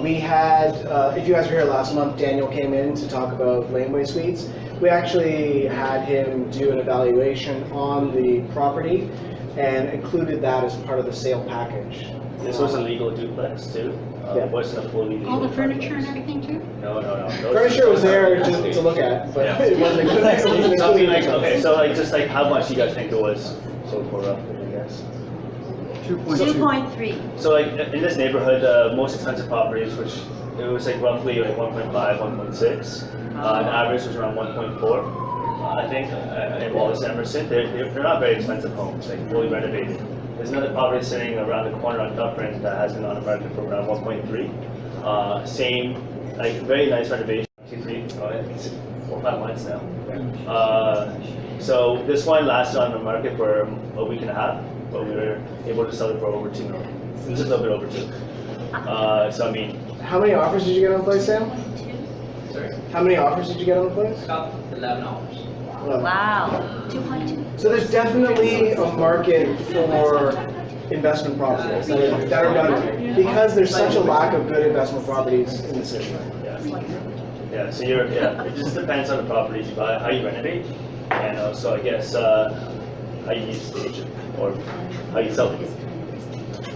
we had, if you guys were here last month, Daniel came in to talk about laneway suites. We actually had him do an evaluation on the property and included that as part of the sale package. This was a legal duplex too. Yeah. It wasn't a fully legal. All the furniture and duplex. everything too? No. Furniture was there to look at, but Yeah. it wasn't included. So I mean, like, okay, so like, just like, how much do you guys think it was sold for roughly, I guess? 2.2. 2.3. So like, in this neighborhood, most expensive properties, which it was like roughly like 1.5, 1.6. The average was around 1.4. I think in Wallace Emerson, they're not very expensive homes, like fully renovated. There's another property sitting around the corner on Dufferin that has been on the market for around 1.3. Same, like very nice renovation. 4 or 5 months now. So this one lasted on the market for a week and a half, but we were able to sell it for over 2 million. Just a little bit over 2. So I mean, How many offers did you get on the place, Sam? Sorry? How many offers did you get on the place? About 11 hours. Wow, 2.2. So there's definitely a market for investment properties that are done, because there's such a lack of good investment properties in the city. yeah. So it just depends on the properties you buy, how you renovate, and also I guess how you use the agent or how you sell it.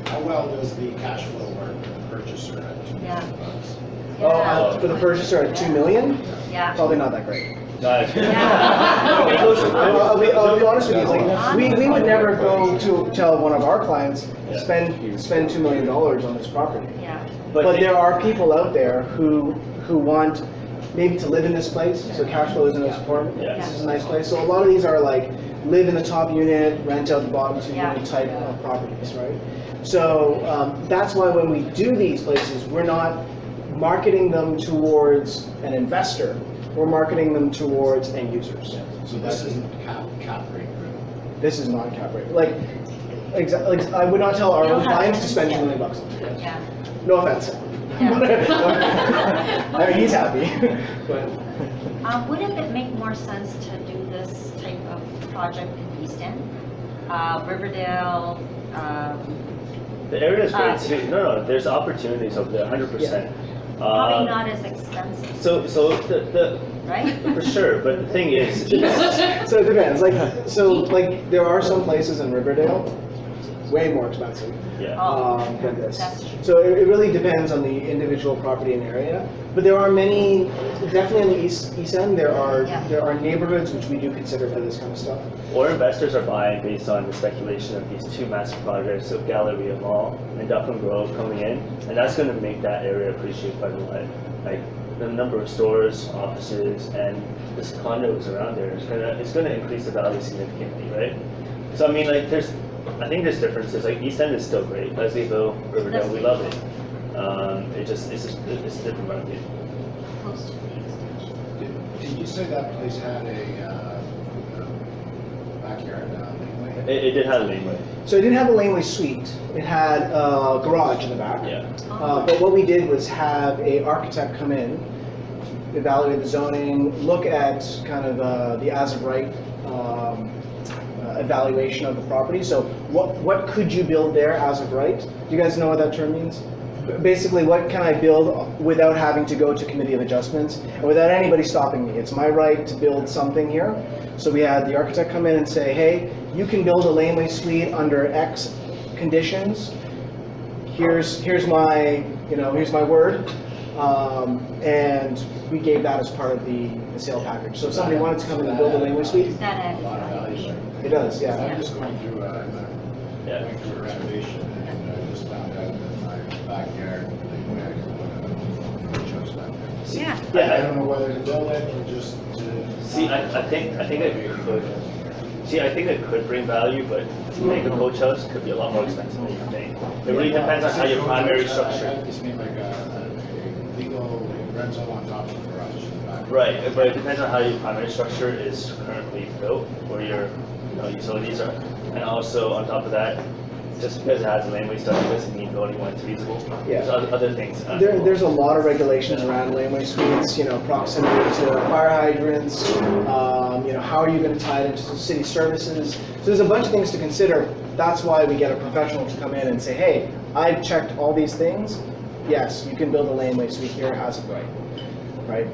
How well does the cash flow work for the purchaser at 2 Yeah. million bucks? Oh, for the purchaser at 2 million? Yeah. Probably not that great. Yeah. Listen, I'll be honest with you, like, we would never go to tell one of our clients, spend $2 million on this property. Yeah. But there are people out there who want maybe to live in this place, so cash flow isn't as important. Yeah. This is a nice place. So a lot of these are like, live in the top unit, rent out the bottom 2 Yeah. unit type of properties, right? So that's why when we do these places, we're not marketing them towards an investor, we're marketing them towards end users. So this isn't cap rate driven. This is not cap rate. Like I would not tell our You don't own have clients to to spend $2 spend. million on it. Yeah. No offense. I mean, he's happy. But Wouldn't it make more sense to do this type of project in East End? Riverdale, The area is great too. No, there's opportunities over there, 100%. probably not as expensive, So the right? for sure, but the thing is, so it depends. Like there are some places in Riverdale way more expensive yeah. than this. That's true. So it really depends on the individual property and area. But there are many, definitely in the East End, there are neighborhoods which we do consider for this kind of stuff. Or investors are buying based on the speculation of these two massive projects of Galleria Mall and Dufferin Grove coming in, and that's going to make that area appreciate quite a lot. Like the number of stores, offices, and this condos around there is gonna increase the value significantly, right? So I mean, like I think there's differences. Like East End is still great, Leslieville, Riverdale, we love it. It's a different market. Close to the extension. Did you say that place had a backyard laneway? It did have a laneway. So it didn't have a laneway suite. It had a garage in the back. Yeah. But what we did was have an architect come in, evaluate the zoning, look at kind of the as of right evaluation of the property. So what could you build there as of right? Do you guys know what that term means? Basically, what can I build without having to go to committee of adjustments and without anybody stopping me? It's my right to build something here. So we had the architect come in and say, hey, you can build a laneway suite under X conditions. Here's my word. And we gave that as part of the sale package. So if somebody wanted to come in and build a laneway suite, That A lot of value there. it does, yeah. I'm just going through a renovation, and I just found out that my backyard laneway, I could put a coach house back there. Yeah. Yeah. I don't know whether to build it or just to. See, I think it could. See, I think it could bring value, but to make a coach house could be a lot more expensive than you think. It really depends on how your primary structure. I just mean like a legal rental on top of the garage in the back. Right, but it depends on how your primary structure is currently built, where your utilities are, and also on top of that, just because it has a laneway stuff, it doesn't mean building one is feasible. Yeah. There's other things. There's a lot of regulations around laneway suites, proximity to fire hydrants, how are you going to tie it into city services? So there's a bunch of things to consider. That's why we get a professional to come in and say, hey, I've checked all these things. Yes, you can build a laneway suite here as of right?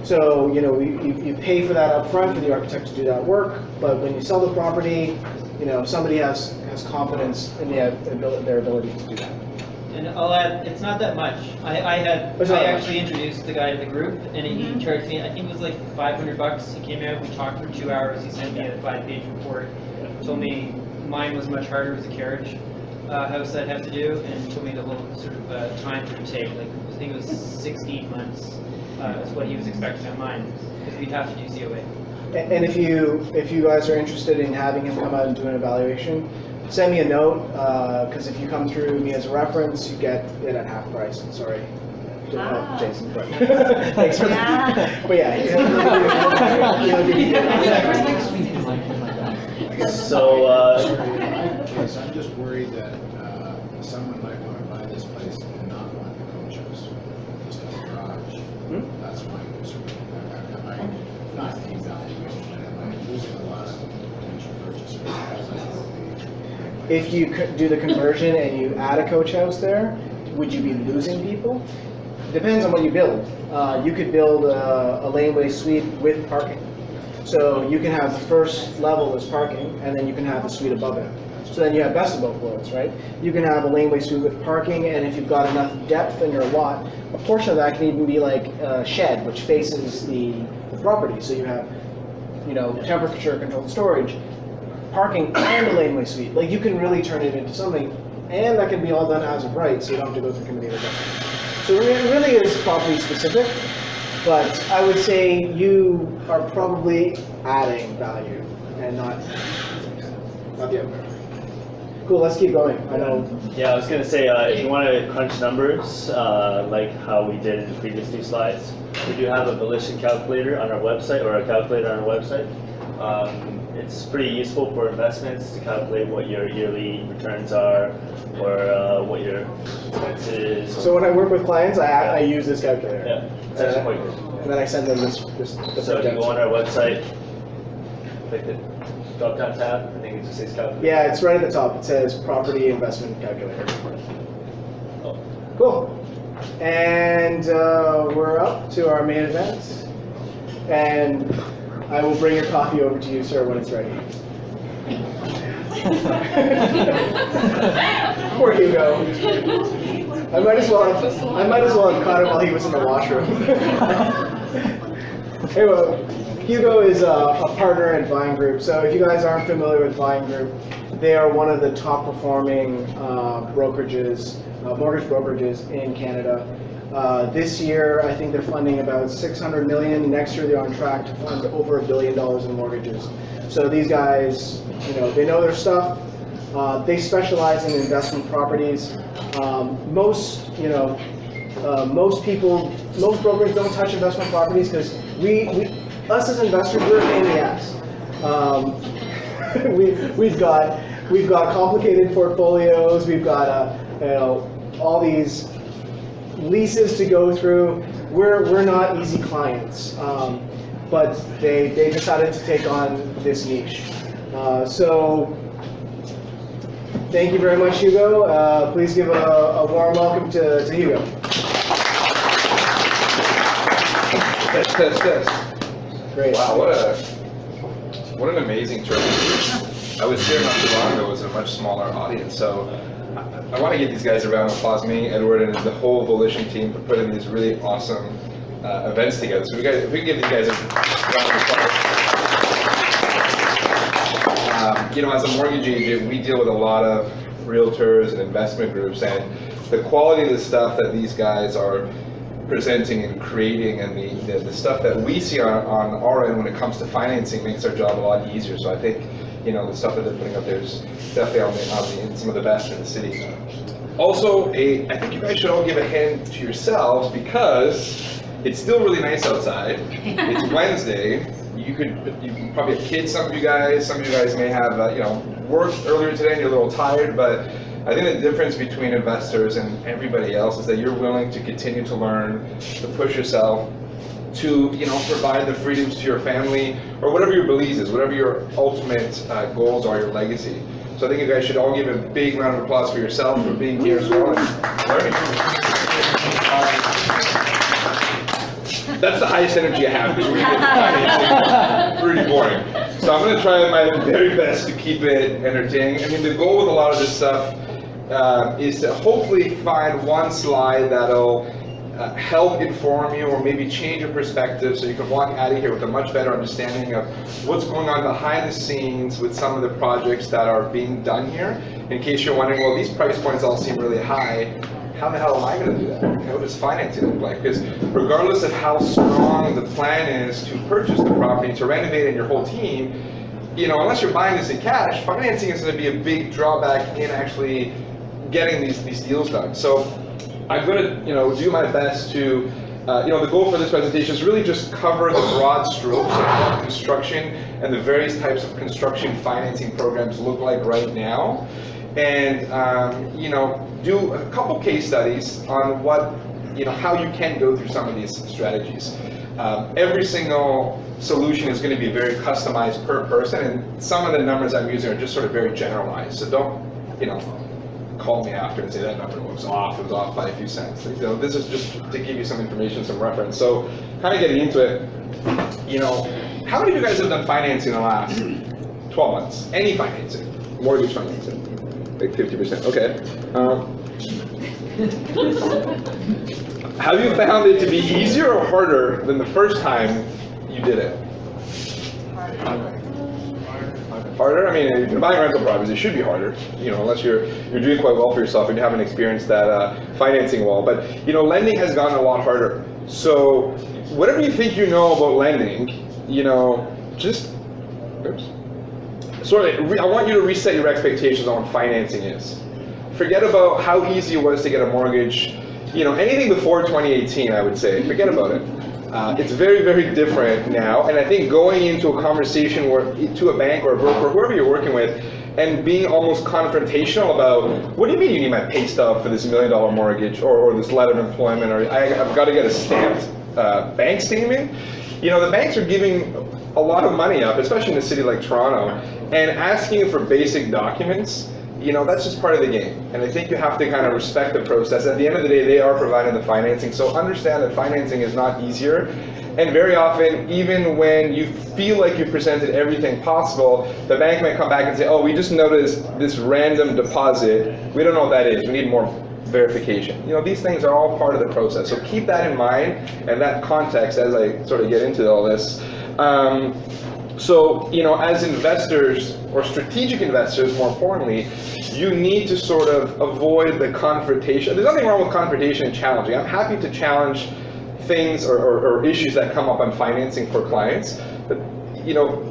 So, you pay for that up front for the architect to do that work, but when you sell the property, somebody has confidence in their ability to do that. And I'll add, it's not that much. I It's not that actually introduced the guy to the group, and he charged me, I think it was like $500. He came out, we talked for 2 hours, he sent me a 5-page report, told me mine was much harder as a carriage house I'd have to do, and told me the whole sort of time it would take. Like, I think it was 6 to 8 months is what he was expecting on mine, because we'd have to do ZOA. And if you guys are interested in having him come out and do an evaluation, send me a note, because if you come through me as a reference, you get it at half price. Sorry. Ah. Jason, but thanks for that. Yeah. But yeah, So, I'm just worried that someone might want to buy this place and not that's my concern. Am I not devaluing, and am I losing a lot of potential purchasers as I go the? If you do the conversion and you add a coach house there, would you be losing people? Depends on what you build. You could build a laneway suite with parking. So you can have the first level as parking, and then you can have the suite above it. So then you have best of both worlds, right? You can have a laneway suite with parking, and if you've got enough depth in your lot, a portion of that can even be like a shed, which faces the property. So you have, temperature controlled storage, parking, and a laneway suite. Like, you can really turn it into something, and that can be all done as of right, so you don't have to go through committee of adjustment. So it really is property specific, but I would say you are probably adding value and not the other way. Cool, let's keep going. I know. Yeah, I was gonna say, if you want to crunch numbers, like how we did in the previous two slides, we do have a volition calculator on our website, or a calculator on our website. It's pretty useful for investments to calculate what your yearly returns are, or what your expenses. So when I work with clients, I use this calculator. Yeah, it's actually quite good. And then I send them this So you go on our website, click the drop-down tab, I think it just says calculator. Yeah, it's right at the top. It says property investment calculator. Oh. Cool. And we're up to our main event. And I will bring your coffee over to you, sir, when it's ready. Poor Hugo. I might as well have caught him while he was in the washroom. Anyway, Hugo is a partner at Vine Group. So if you guys aren't familiar with Vine Group, they are one of the top performing brokerages, mortgage brokerages in Canada. This year, I think they're funding about $600 million. Next year, they're on track to fund over $1 billion in mortgages. So these guys, they know their stuff. They specialize in investment properties. Most brokers don't touch investment properties because us as investors, we're a pain in the ass. We've got complicated portfolios. We've got all these leases to go through. We're not easy clients, but they decided to take on this niche. So thank you very much, Hugo. Please give a warm welcome to Hugo. Test. Great. Wow, what an amazing trip. I was here not too long ago. It was a much smaller audience, so I want to give these guys a round of applause, me, Edward, and the whole Volition team for putting these really awesome events together. So if we can give these guys a round of applause. As a mortgage agent, we deal with a lot of realtors and investment groups, and the quality of the stuff that these guys are presenting and creating, and the stuff that we see on our end when it comes to financing makes our job a lot easier. So I think the stuff that they're putting up there is definitely some of the best in the city. Also, I think you guys should all give a hand to yourselves because it's still really nice outside. It's Wednesday. You probably have kids. Some of you guys may have worked earlier today and you're a little tired, but I think the difference between investors and everybody else is that you're willing to continue to learn, to push yourself, to provide the freedoms to your family, or whatever your beliefs is, whatever your ultimate goals are, your legacy. So I think you guys should all give a big round of applause for yourself for being here as well and learning. That's the highest energy I have. It's pretty boring. So I'm going to try my very best to keep it entertaining. I mean, the goal with a lot of this stuff is to hopefully find one slide that'll help inform you or maybe change your perspective so you can walk out of here with a much better understanding of what's going on behind the scenes with some of the projects that are being done here. In case you're wondering, well, these price points all seem really high. How the hell am I going to do that? What does financing look like? Because regardless of how strong the plan is to purchase the property, to renovate it, and your whole team, unless you're buying this in cash, financing is going to be a big drawback in actually getting these deals done. So I'm going to do my best to, the goal for this presentation is really just cover the broad strokes of what construction and the various types of construction financing programs look like right now. And, do a couple case studies on what, how you can go through some of these strategies. Every single solution is going to be very customized per person, and some of the numbers I'm using are just sort of very generalized. So don't, call me after and say that number was off. It was off by a few cents. This is just to give you some information, some reference. So, kind of getting into it. How many of you guys have done financing in the last 12 months? Any financing? Mortgage financing? Like 50%. Okay. Have you found it to be easier or harder than the first time you did it? Harder? I mean, if you're buying rental properties, it should be harder, unless you're doing quite well for yourself and you haven't experienced that financing wall. But, lending has gotten a lot harder. So, whatever you think you know about lending, just, I want you to reset your expectations on what financing is. Forget about how easy it was to get a mortgage. Anything before 2018, I would say, forget about it. It's very, very different now, and I think going into a conversation to a bank or a broker, whoever you're working with, and being almost confrontational about, what do you mean you need my pay stub for this $1 million mortgage, or this letter of employment, or I've got to get a stamped bank statement? The banks are giving a lot of money up, especially in a city like Toronto, and asking you for basic documents. That's just part of the game. And I think you have to kind of respect the process. At the end of the day, they are providing the financing. So understand that financing is not easier. And very often, even when you feel like you've presented everything possible, the bank might come back and say, oh, we just noticed this random deposit. We don't know what that is. We need more verification. These things are all part of the process. So keep that in mind and that context as I sort of get into all this. So, as investors, or strategic investors more importantly, you need to sort of avoid the confrontation. There's nothing wrong with confrontation and challenging. I'm happy to challenge things or issues that come up on financing for clients, but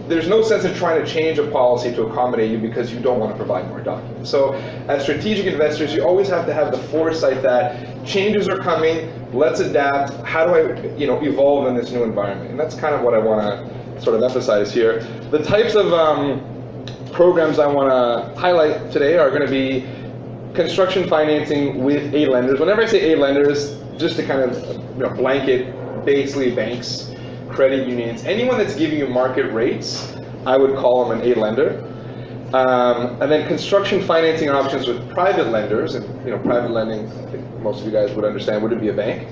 there's no sense in trying to change a policy to accommodate you because you don't want to provide more documents. So as strategic investors, you always have to have the foresight that changes are coming, let's adapt, how do I evolve in this new environment? And that's kind of what I want to sort of emphasize here. The types of programs I want to highlight today are going to be construction financing with aid lenders. Whenever I say aid lenders, just to kind of blanket, basically banks, credit unions, anyone that's giving you market rates, I would call them an aid lender. And then construction financing options with private lenders, and private lending, I think most of you guys would understand, wouldn't be a bank.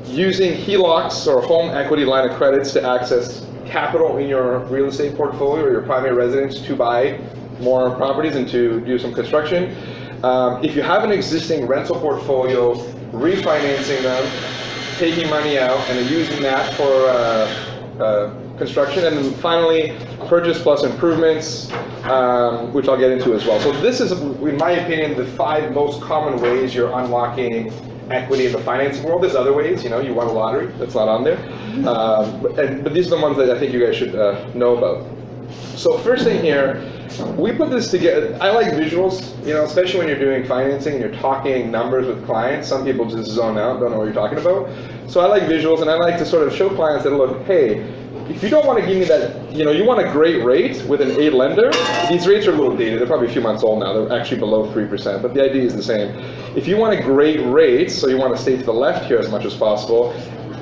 Using HELOCs or home equity line of credits to access capital in your real estate portfolio or your primary residence to buy more properties and to do some construction. If you have an existing rental portfolio, refinancing them, taking money out and then using that for construction. And then finally, purchase plus improvements, which I'll get into as well. So this is, in my opinion, the 5 most common ways you're unlocking equity in the financing world. There's other ways, you won a lottery, that's not on there. But these are the ones that I think you guys should know about. So first thing here, we put this together. I like visuals, especially when you're doing financing and you're talking numbers with clients. Some people just zone out, don't know what you're talking about. So I like visuals, and I like to sort of show clients that, look, hey, if you don't want to give me that, you want a great rate with an aid lender, these rates are a little dated. They're probably a few months old now. They're actually below 3%, but the idea is the same. If you want a great rate, so you want to stay to the left here as much as possible,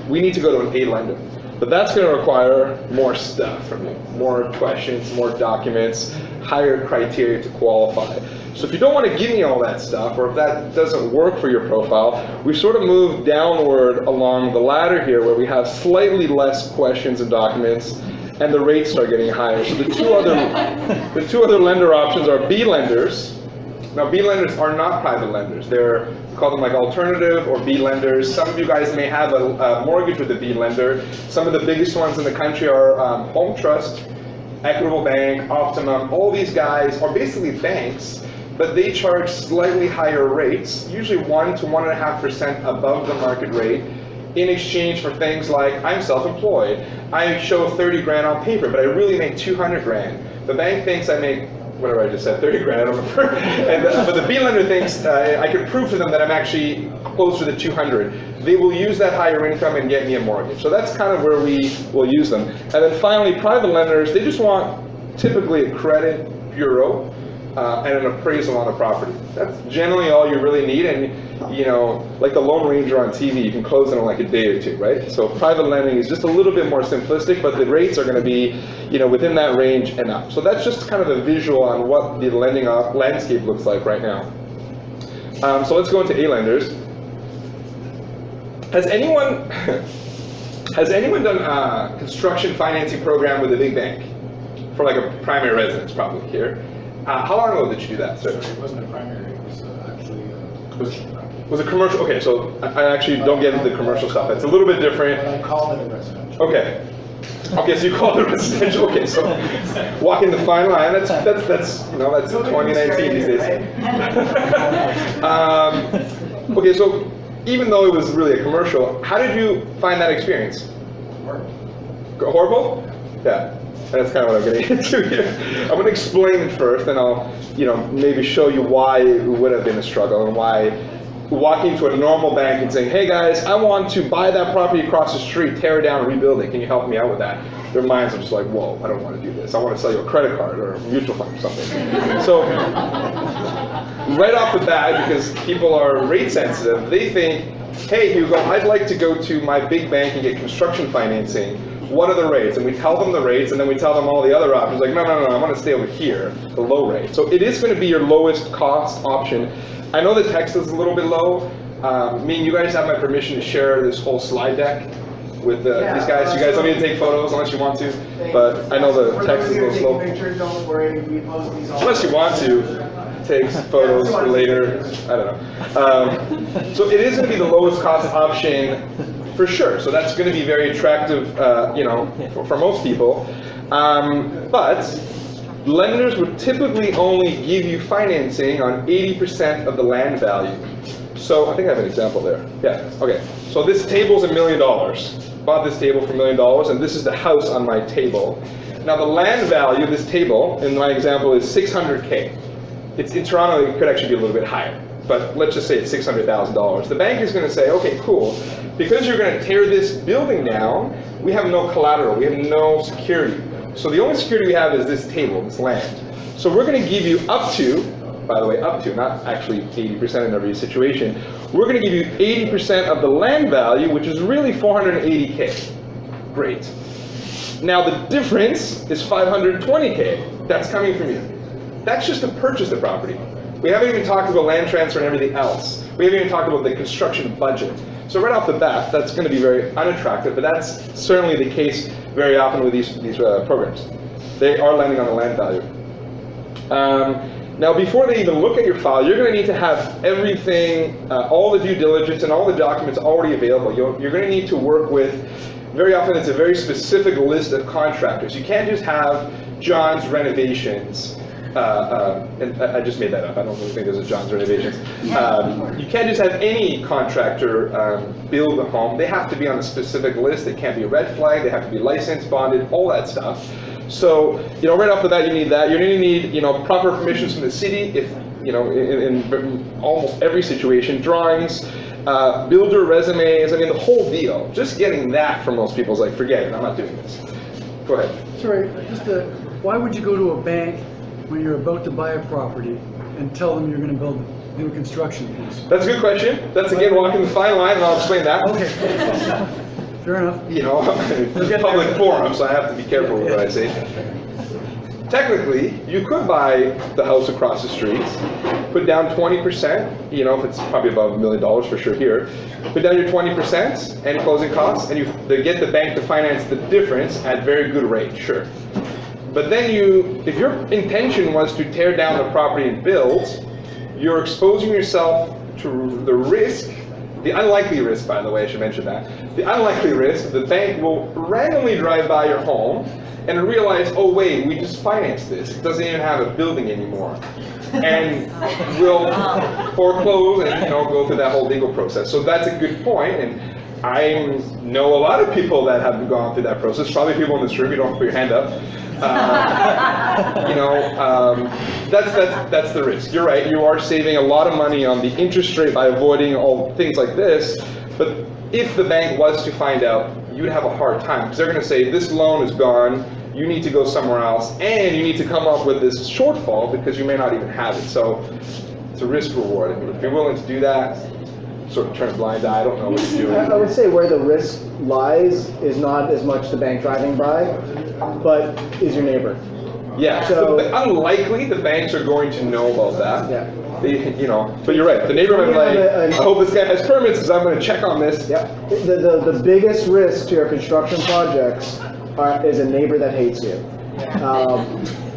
we need to go to an aid lender. But that's going to require more stuff from you, more questions, more documents, higher criteria to qualify. So if you don't want to give me all that stuff, or if that doesn't work for your profile, we sort of move downward along the ladder here where we have slightly less questions and documents, and the rates start getting higher. So the two other lender options are B lenders. Now B lenders are not private lenders. We call them like alternative or B lenders. Some of you guys may have a mortgage with a B lender. Some of the biggest ones in the country are Home Trust, Equitable Bank, Optimum. All these guys are basically banks, but they charge slightly higher rates, usually 1 to 1.5% above the market rate, in exchange for things like, I'm self-employed. I show 30 grand on paper, but I really make 200 grand. The bank thinks I make, whatever I just said, 30 grand, I don't remember. But the B lender thinks I can prove to them that I'm actually closer to 200. They will use that higher income and get me a mortgage. So that's kind of where we will use them. And then finally, private lenders, they just want typically a credit bureau and an appraisal on the property. That's generally all you really need, and like the Lone Ranger on TV, you can close it in like a day or two, right? So private lending is just a little bit more simplistic, but the rates are going to be, within that range and up. So that's just kind of a visual on what the lending landscape looks like right now. So let's go into A-lenders. Has anyone done a construction financing program with a big bank for like a primary residence, probably here? How long ago did you do that, sir? It wasn't a primary, it was actually a commercial property. Was it commercial? Okay, so I actually don't get into the commercial stuff. It's a little bit different. But I called it a residential. Okay. Okay, so you called it residential. Okay, so walking the fine line. That's 2019 these days. Okay, so even though it was really a commercial, how did you find that experience? Horrible? Yeah. That's kind of what I'm getting into here. I'm going to explain it first, and I'll, maybe show you why it would have been a struggle and why walking to a normal bank and saying, hey guys, I want to buy that property across the street, tear it down, and rebuild it. Can you help me out with that? Their minds are just like, whoa, I don't want to do this. I want to sell you a credit card or a mutual fund or something. So right off the bat, because people are rate sensitive, they think, hey Hugo, I'd like to go to my big bank and get construction financing. What are the rates? And we tell them the rates, and then we tell them all the other options. Like, no, I want to stay over here, the low rate. So it is going to be your lowest cost option. I know the text is a little bit low. Me and you guys have my permission to share this whole slide deck with these guys. You guys don't need to take photos unless you want to, but I know the text is a little slow. Pictures, don't worry, we post these all. Unless you want to take photos for later, I don't know. So it is going to be the lowest cost option for sure. So that's going to be very attractive, for most people. But lenders would typically only give you financing on 80% of the land value. So I think I have an example there. Yeah, okay. So this table's $1 million. Bought this table for $1 million, and this is the house on my table. Now the land value of this table, in my example, is $600K. In Toronto, it could actually be a little bit higher, but let's just say it's $600,000. The bank is going to say, okay, cool. Because you're going to tear this building down, we have no collateral, we have no security. So the only security we have is this table, this land. So we're going to give you up to, by the way, up to, not actually 80% in every situation, we're going to give you 80% of the land value, which is really $480K. Great. Now the difference is $520K. That's coming from you. That's just to purchase the property. We haven't even talked about land transfer and everything else. We haven't even talked about the construction budget. So right off the bat, that's going to be very unattractive, but that's certainly the case very often with these programs. They are lending on the land value. Now, before they even look at your file, you're going to need to have everything, all the due diligence and all the documents already available. You're going to need to work with, very often it's a very specific list of contractors. You can't just have John's Renovations. And I just made that up. I don't really think there's a John's Renovations. You can't just have any contractor build a home. They have to be on a specific list. They can't be a red flag. They have to be licensed, bonded, all that stuff. So, right off the bat, you need that. You're going to need, proper permissions from the city. If, in almost every situation, drawings, builder resumes. I mean, the whole deal. Just getting that from most people is like, forget it. I'm not doing this. Go ahead. Sorry, why would you go to a bank when you're about to buy a property and tell them you're going to do a construction piece? That's a good question. That's again walking the fine line, and I'll explain that. Okay. Fair enough. Public forum, so I have to be careful with what I say. Technically, you could buy the house across the street, put down 20%, if it's probably above $1 million for sure here, put down your 20% and closing costs, and they get the bank to finance the difference at very good rate, sure. But then if your intention was to tear down the property and build, you're exposing yourself to the risk, the unlikely risk, by the way, I should mention that, the unlikely risk the bank will randomly drive by your home and realize, oh wait, we just financed this. It doesn't even have a building anymore. And we'll foreclose and go through that whole legal process. So that's a good point, and I know a lot of people that have gone through that process. Probably people in this room, you don't put your hand up. That's the risk. You're right, you are saving a lot of money on the interest rate by avoiding all things like this, but if the bank was to find out, you'd have a hard time, because they're going to say, this loan is gone, you need to go somewhere else, and you need to come up with this shortfall because you may not even have it. So it's a risk reward. I mean, if you're willing to do that, sort of turn a blind eye, I don't know what you're doing. I would say where the risk lies is not as much the bank driving by, but is your neighbor. Yeah, So- unlikely the banks are going to know about that. Yeah. You know, but you're right. The neighbor might be like, I hope this guy has permits because I'm going to check on this. Yeah. The biggest risk to your construction projects is a neighbor that hates you.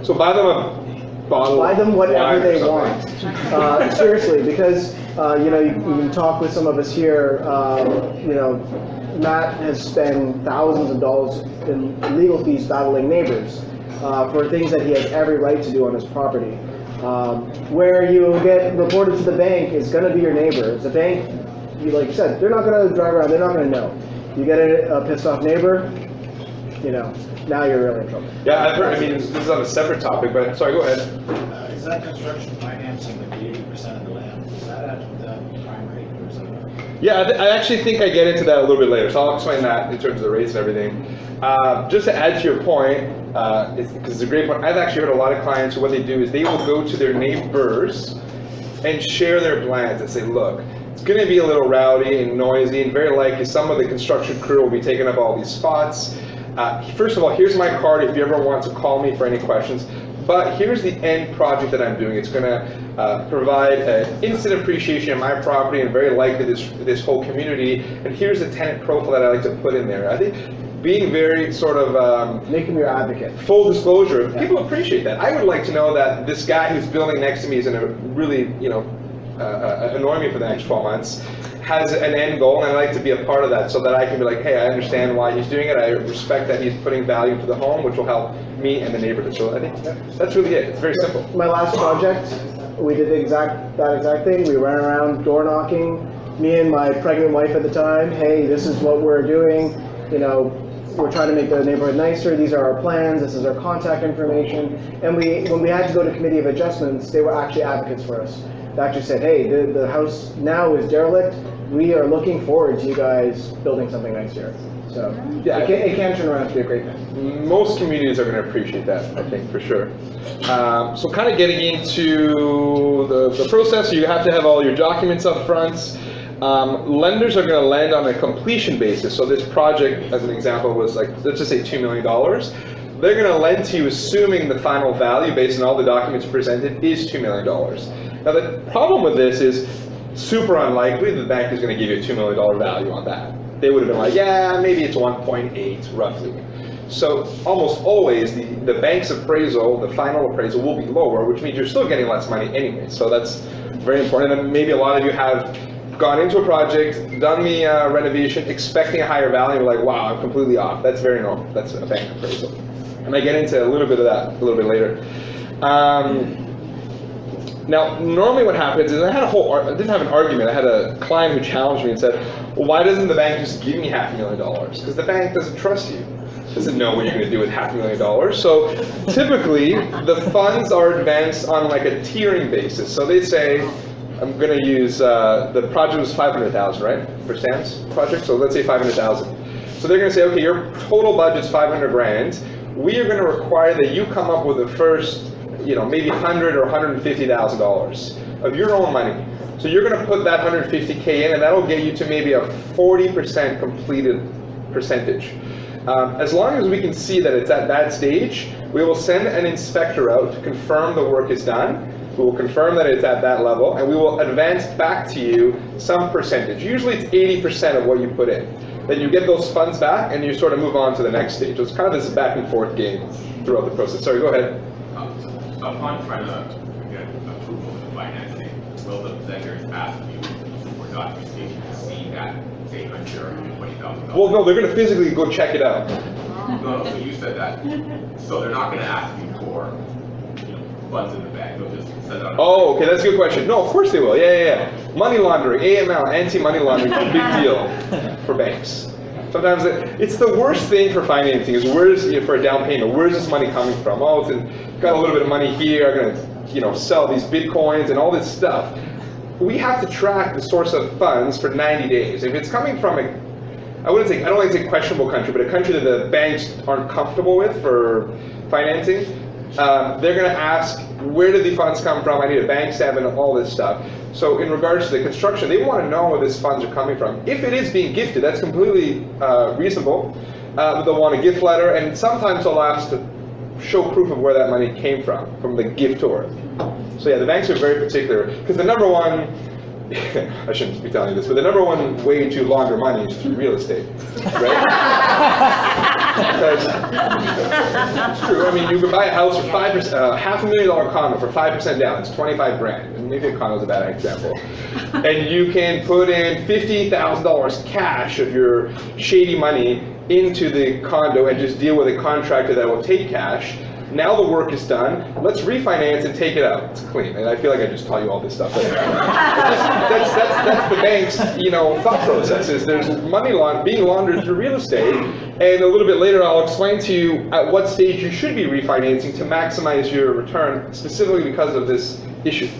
So buy them a bottle. Buy them of whatever wine or they something. want. Seriously, because you know, you can talk with some of us here. You know, Matt has spent thousands of dollars in legal fees battling neighbors for things that he has every right to do on his property. Where you will get reported to the bank is going to be your neighbor. The bank, like you said, they're not going to drive around. They're not going to know. You get a pissed off neighbor, you know, now you're really in trouble. Yeah, I've heard. I mean, this is on a separate topic, but sorry, go ahead. Is that construction financing with the 80% of the land? Is that at the prime rate or is it? Yeah, I actually think I get into that a little bit later, so I'll explain that in terms of the rates and everything. Just to add to your point, because it's a great point, I've actually heard a lot of clients who what they do is they will go to their neighbors and share their plans and say, look, it's going to be a little rowdy and noisy, and very likely some of the construction crew will be taking up all these spots. First of all, here's my card if you ever want to call me for any questions. But here's the end project that I'm doing. It's going to provide instant appreciation of my property and very likely this whole community. And here's the tenant profile that I like to put in there. I think being very sort of make them your advocate. Full disclosure, people appreciate that. I would like to know that this guy who's building next to me is going to really, you know, annoy me for the next 12 months. Has an end goal, and I like to be a part of that so that I can be like, hey, I understand why he's doing it. I respect that he's putting value to the home, which will help me and the neighborhood. So I think that's really it. It's very simple. My last project, we did that exact thing. We ran around door knocking. Me and my pregnant wife at the time. Hey, this is what we're doing. You know, we're trying to make the neighborhood nicer. These are our plans. This is our contact information. And when we had to go to committee of adjustments, they were actually advocates for us. They actually said, hey, the house now is derelict. We are looking forward to you guys building something nice here. So yeah, it can turn around to be a great thing. Most communities are going to appreciate that, I think, for sure. So kind of getting into the process, you have to have all your documents up front. Lenders are going to lend on a completion basis. So this project, as an example, was like, let's just say $2 million. They're going to lend to you assuming the final value based on all the documents presented is $2 million. Now the problem with this is super unlikely the bank is going to give you a $2 million value on that. They would have been like, yeah, maybe it's 1.8 roughly. So almost always the bank's appraisal, the final appraisal will be lower, which means you're still getting less money anyway. So that's very important. And maybe a lot of you have gone into a project, done the renovation, expecting a higher value, and you're like, wow, I'm completely off. That's very normal. That's a bank appraisal. And I get into a little bit of that a little bit later. Now, normally what happens is I didn't have an argument. I had a client who challenged me and said, well, why doesn't the bank just give me $500,000? Because the bank doesn't trust you. Doesn't know what you're going to do with $500,000. So typically, the funds are advanced on like a tiering basis. So they say, I'm going to use, the project was $500,000, right? For Sam's project, so let's say $500,000. So they're going to say, okay, your total budget's $500,000. We are going to require that you come up with the first, you know, maybe $100,000 or $150,000 of your own money. So you're going to put that $150K in, and that'll get you to maybe a 40% completed percentage. As long as we can see that it's at that stage, we will send an inspector out to confirm the work is done. We will confirm that it's at that level, and we will advance back to you some percentage. Usually it's 80% of what you put in. Then you get those funds back, and you sort of move on to the next stage. So it's kind of this back and forth game throughout the process. Sorry, go ahead. Upon trying to get approval of the financing, will the lenders ask you for documentation to see that, say, $120,000? Well, no, they're going to physically go check it out. No, so you said that. So they're not going to ask you for, you know, funds in the bank. They'll just send out. Oh, okay, that's a good question. No, of course they will. Yeah. Money laundering, AML, anti-money laundering, is a big deal for banks. Sometimes it's the worst thing for financing is for a down payment, where's this money coming from? Oh, got a little bit of money here, I'm going to sell these bitcoins and all this stuff. We have to track the source of funds for 90 days. If it's coming from I don't like to say questionable country, but a country that the banks aren't comfortable with for financing, they're going to ask, where did the funds come from? I need a bank statement, all this stuff. So in regards to the construction, they want to know where these funds are coming from. If it is being gifted, that's completely reasonable. They'll want a gift letter, and sometimes they'll ask to show proof of where that money came from the giftor. So yeah, the banks are very particular, because the number one, I shouldn't be telling you this, but the number one way to launder money is through real estate, right? Because it's true. I mean, you can buy a house for 5%, $500,000 condo for 5% down. It's 25 grand. And maybe a condo is a bad example. And you can put in $50,000 cash of your shady money into the condo and just deal with a contractor that will take cash. Now the work is done. Let's refinance and take it out. It's clean. And I feel like I just taught you all this stuff. But that's the bank's, thought process. Is there's money being laundered through real estate, and a little bit later I'll explain to you at what stage you should be refinancing to maximize your return, specifically because of this issue.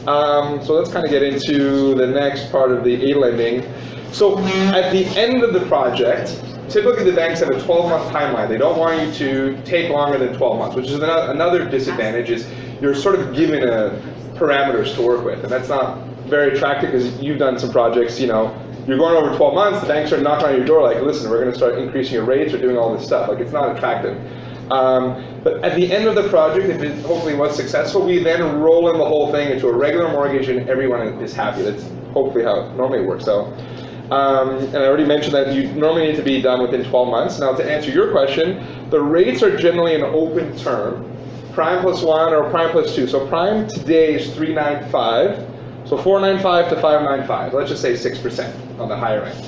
So let's kind of get into the next part of the A-lending. So at the end of the project, typically the banks have a 12-month timeline. They don't want you to take longer than 12 months, which is another disadvantage, is you're sort of given parameters to work with. And that's not very attractive, because you've done some projects, you're going over 12 months, the banks are knocking on your door like, listen, we're going to start increasing your rates or doing all this stuff. Like, it's not attractive. But at the end of the project, if it hopefully was successful, we then roll in the whole thing into a regular mortgage and everyone is happy. That's hopefully how it normally works out. And I already mentioned that you normally need to be done within 12 months. Now, to answer your question, the rates are generally an open term, prime plus 1 or prime plus 2. So prime today is 3.95, so 4.95 to 5.95. Let's just say 6% on the higher end.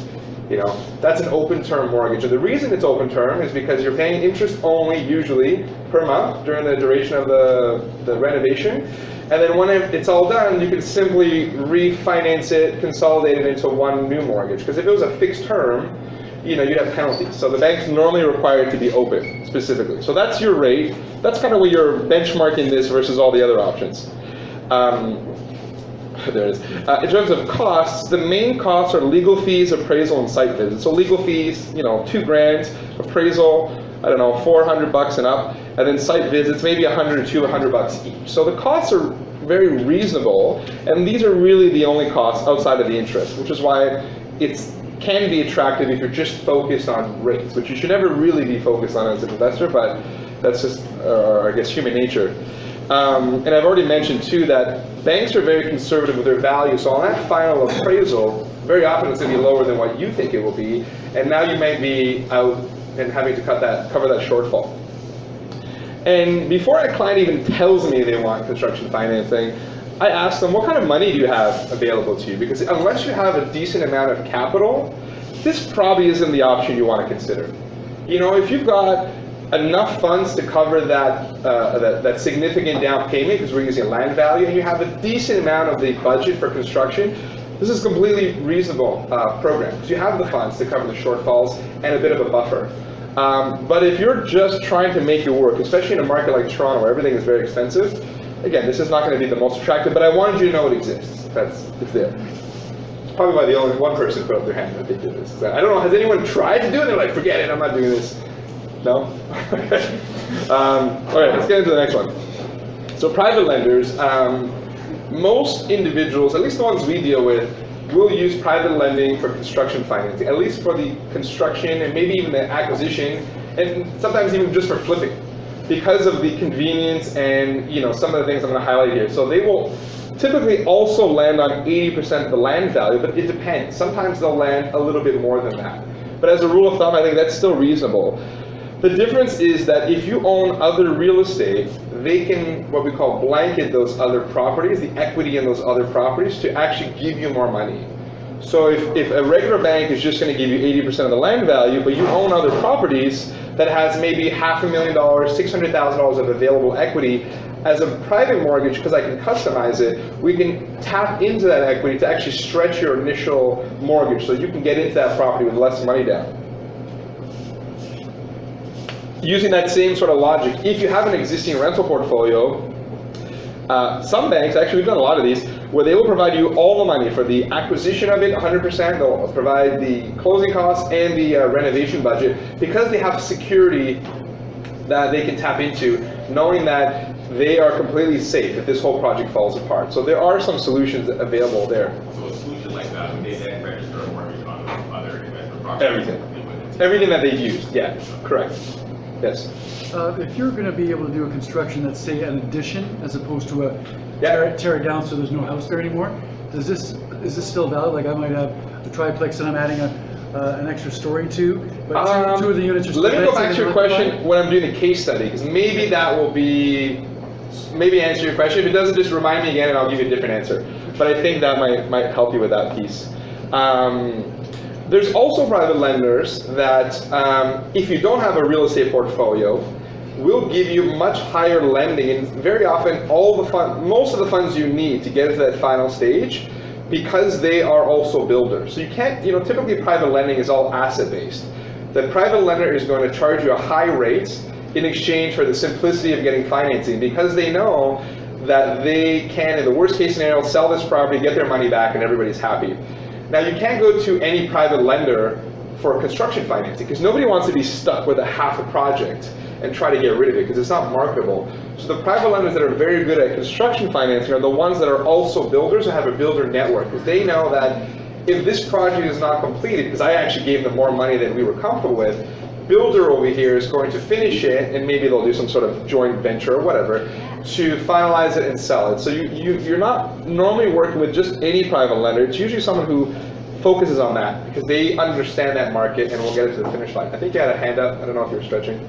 That's an open term mortgage. And the reason it's open term is because you're paying interest only, usually, per month during the duration of the renovation. And then when it's all done, you can simply refinance it, consolidate it into one new mortgage. Because if it was a fixed term, you'd have penalties. So the bank's normally required to be open, specifically. So that's your rate. That's kind of where you're benchmarking this versus all the other options. There it is. In terms of costs, the main costs are legal fees, appraisal, and site visits. So legal fees, $2,000, appraisal, I don't know, $400 and up, and then site visits, maybe $100 to $200 each. So the costs are very reasonable, and these are really the only costs outside of the interest, which is why it can be attractive if you're just focused on rates, which you should never really be focused on as an investor, but that's just, I guess, human nature. And I've already mentioned too that banks are very conservative with their value, so on that final appraisal, very often it's going to be lower than what you think it will be, and now you might be out and having to cover that shortfall. And before a client even tells me they want construction financing, I ask them, what kind of money do you have available to you? Because unless you have a decent amount of capital, this probably isn't the option you want to consider. If you've got enough funds to cover that significant down payment, because we're using land value, and you have a decent amount of the budget for construction, this is a completely reasonable program, because you have the funds to cover the shortfalls and a bit of a buffer. But if you're just trying to make it work, especially in a market like Toronto where everything is very expensive, again, this is not going to be the most attractive, but I wanted you to know it exists. It's there. It's probably why the only one person put up their hand that they did this. I don't know, has anyone tried to do it? They're like, forget it, I'm not doing this. No? Okay. All right, let's get into the next one. So private lenders, most individuals, at least the ones we deal with, will use private lending for construction financing, at least for the construction and maybe even the acquisition, and sometimes even just for flipping, because of the convenience and some of the things I'm going to highlight here. So they will typically also land on 80% of the land value, but it depends. Sometimes they'll land a little bit more than that. But as a rule of thumb, I think that's still reasonable. The difference is that if you own other real estate, they can, what we call, blanket those other properties, the equity in those other properties, to actually give you more money. So if a regular bank is just going to give you 80% of the land value, but you own other properties that has maybe $500,000, $600,000 of available equity, as a private mortgage, because I can customize it, we can tap into that equity to actually stretch your initial mortgage so you can get into that property with less money down. Using that same sort of logic, if you have an existing rental portfolio, some banks, actually we've done a lot of these, where they will provide you all the money for the acquisition of it, 100%. They'll provide the closing costs and the renovation budget, because they have security that they can tap into, knowing that they are completely safe if this whole project falls apart. So there are some solutions available there. So a solution like that, would they then register a mortgage on other investment properties? Everything that they've used, yeah, correct. Yes. If you're gonna be able to do a construction that's, say, an addition, as opposed to a tear it down so there's no house there anymore, is this still valid? Like, I might have a triplex and I'm adding an extra story to, but two of the units are still. Let me go back to your question when I'm doing the case study, because maybe that will maybe answer your question. If it doesn't, just remind me again and I'll give you a different answer. But I think that might help you with that piece. There's also private lenders that, if you don't have a real estate portfolio, will give you much higher lending, and very often most of the funds you need to get to that final stage, because they are also builders. So you can't, typically private lending is all asset-based. The private lender is going to charge you a high rate in exchange for the simplicity of getting financing, because they know that they can, in the worst case scenario, sell this property, get their money back, and everybody's happy. Now, you can't go to any private lender for construction financing, because nobody wants to be stuck with a half a project and try to get rid of it, because it's not marketable. So the private lenders that are very good at construction financing are the ones that are also builders or have a builder network, because they know that if this project is not completed, because I actually gave them more money than we were comfortable with, builder over here is going to finish it, and maybe they'll do some sort of joint venture or whatever to finalize it and sell it. So you're not normally working with just any private lender. It's usually someone who focuses on that, because they understand that market and will get it to the finish line. I think you had a hand up. I don't know if you're stretching.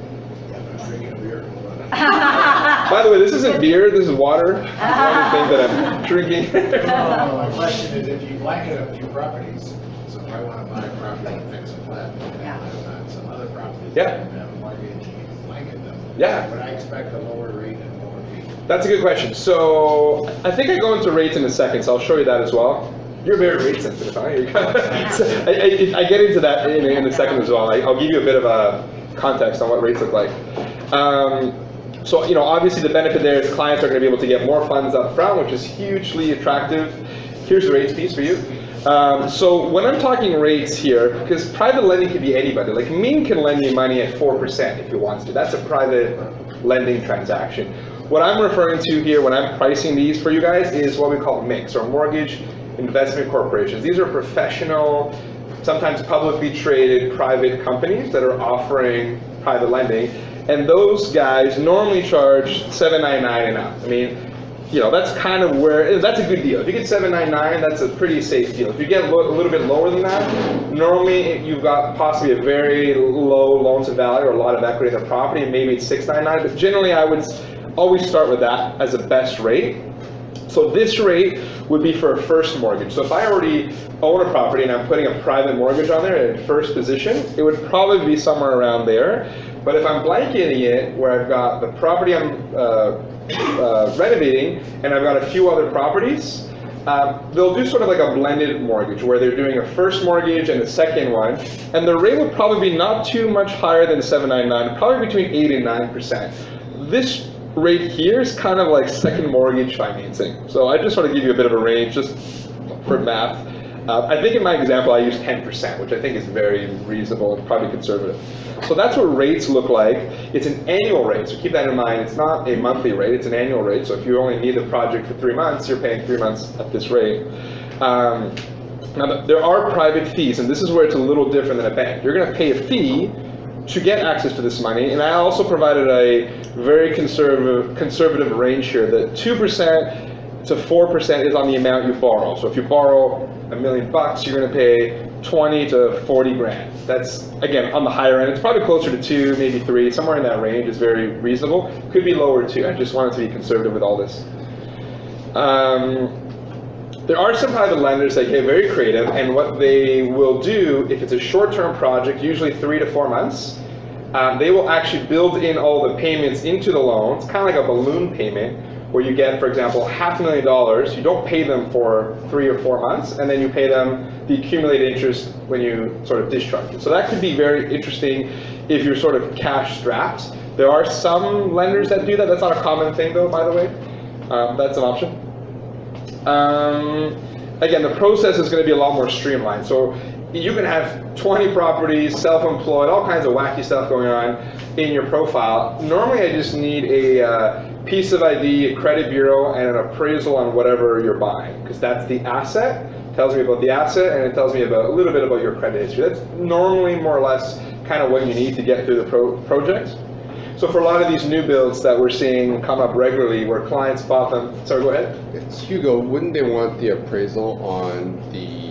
I'm drinking a beer. By the way, this isn't beer, this is water. One thing that I'm drinking. My question is, if you blanket a few properties, so if I want to buy a property and fix a flat, and I've got some other properties that have a mortgage, blanket them, would I expect a lower rate and lower fee? That's a good question. So I think I go into rates in a second, so I'll show you that as well. You're very rate sensitive, huh? I get into that in a second as well. I'll give you a bit of a context on what rates look like. So, obviously the benefit there is clients are going to be able to get more funds up front, which is hugely attractive. Here's the rates piece for you. So when I'm talking rates here, because private lending can be anybody. Like Ming can lend you money at 4% if he wants to. That's a private lending transaction. What I'm referring to here when I'm pricing these for you guys is what we call MICs, or mortgage investment corporations. These are professional, sometimes publicly traded private companies that are offering private lending. And those guys normally charge $799 and up. I mean, that's kind of that's a good deal. If you get $799, that's a pretty safe deal. If you get a little bit lower than that, normally you've got possibly a very low loan to value or a lot of equity in the property, and maybe it's $699. But generally, I would always start with that as a best rate. So this rate would be for a first mortgage. So if I already own a property and I'm putting a private mortgage on there in first position, it would probably be somewhere around there. But if I'm blanketing it, where I've got the property I'm renovating and I've got a few other properties, they'll do sort of like a blended mortgage where they're doing a first mortgage and a second one. And the rate would probably be not too much higher than $799, probably between 8 and 9%. This rate here is kind of like second mortgage financing. So I just want to give you a bit of a range just for math. I think in my example I used 10%, which I think is very reasonable and probably conservative. So that's what rates look like. It's an annual rate, so keep that in mind. It's not a monthly rate, it's an annual rate. So if you only need the project for 3 months, you're paying 3 months at this rate. Now there are private fees, and this is where it's a little different than a bank. You're going to pay a fee to get access to this money, and I also provided a very conservative range here that 2% to 4% is on the amount you borrow. So if you borrow $1 million, you're going to pay 20 to 40 grand. That's, again, on the higher end. It's probably closer to 2, maybe 3, somewhere in that range is very reasonable. Could be lower too. I just wanted to be conservative with all this. There are some private lenders that get very creative, and what they will do, if it's a short-term project, usually 3 to 4 months, they will actually build in all the payments into the loan. It's kind of like a balloon payment, where you get, for example, $500,000. You don't pay them for 3 or 4 months, and then you pay them the accumulated interest when you sort of discharge it. So that could be very interesting if you're sort of cash strapped. There are some lenders that do that. That's not a common thing, though, by the way. That's an option. Again, the process is going to be a lot more streamlined. So you can have 20 properties, self-employed, all kinds of wacky stuff going on in your profile. Normally, I just need a piece of ID, a credit bureau, and an appraisal on whatever you're buying, because that's the asset. It tells me about the asset, and it tells me about a little bit about your credit history. That's normally more or less kind of what you need to get through the project. So for a lot of these new builds that we're seeing come up regularly, where clients bought them, sorry, go ahead. It's Hugo, wouldn't they want the appraisal on the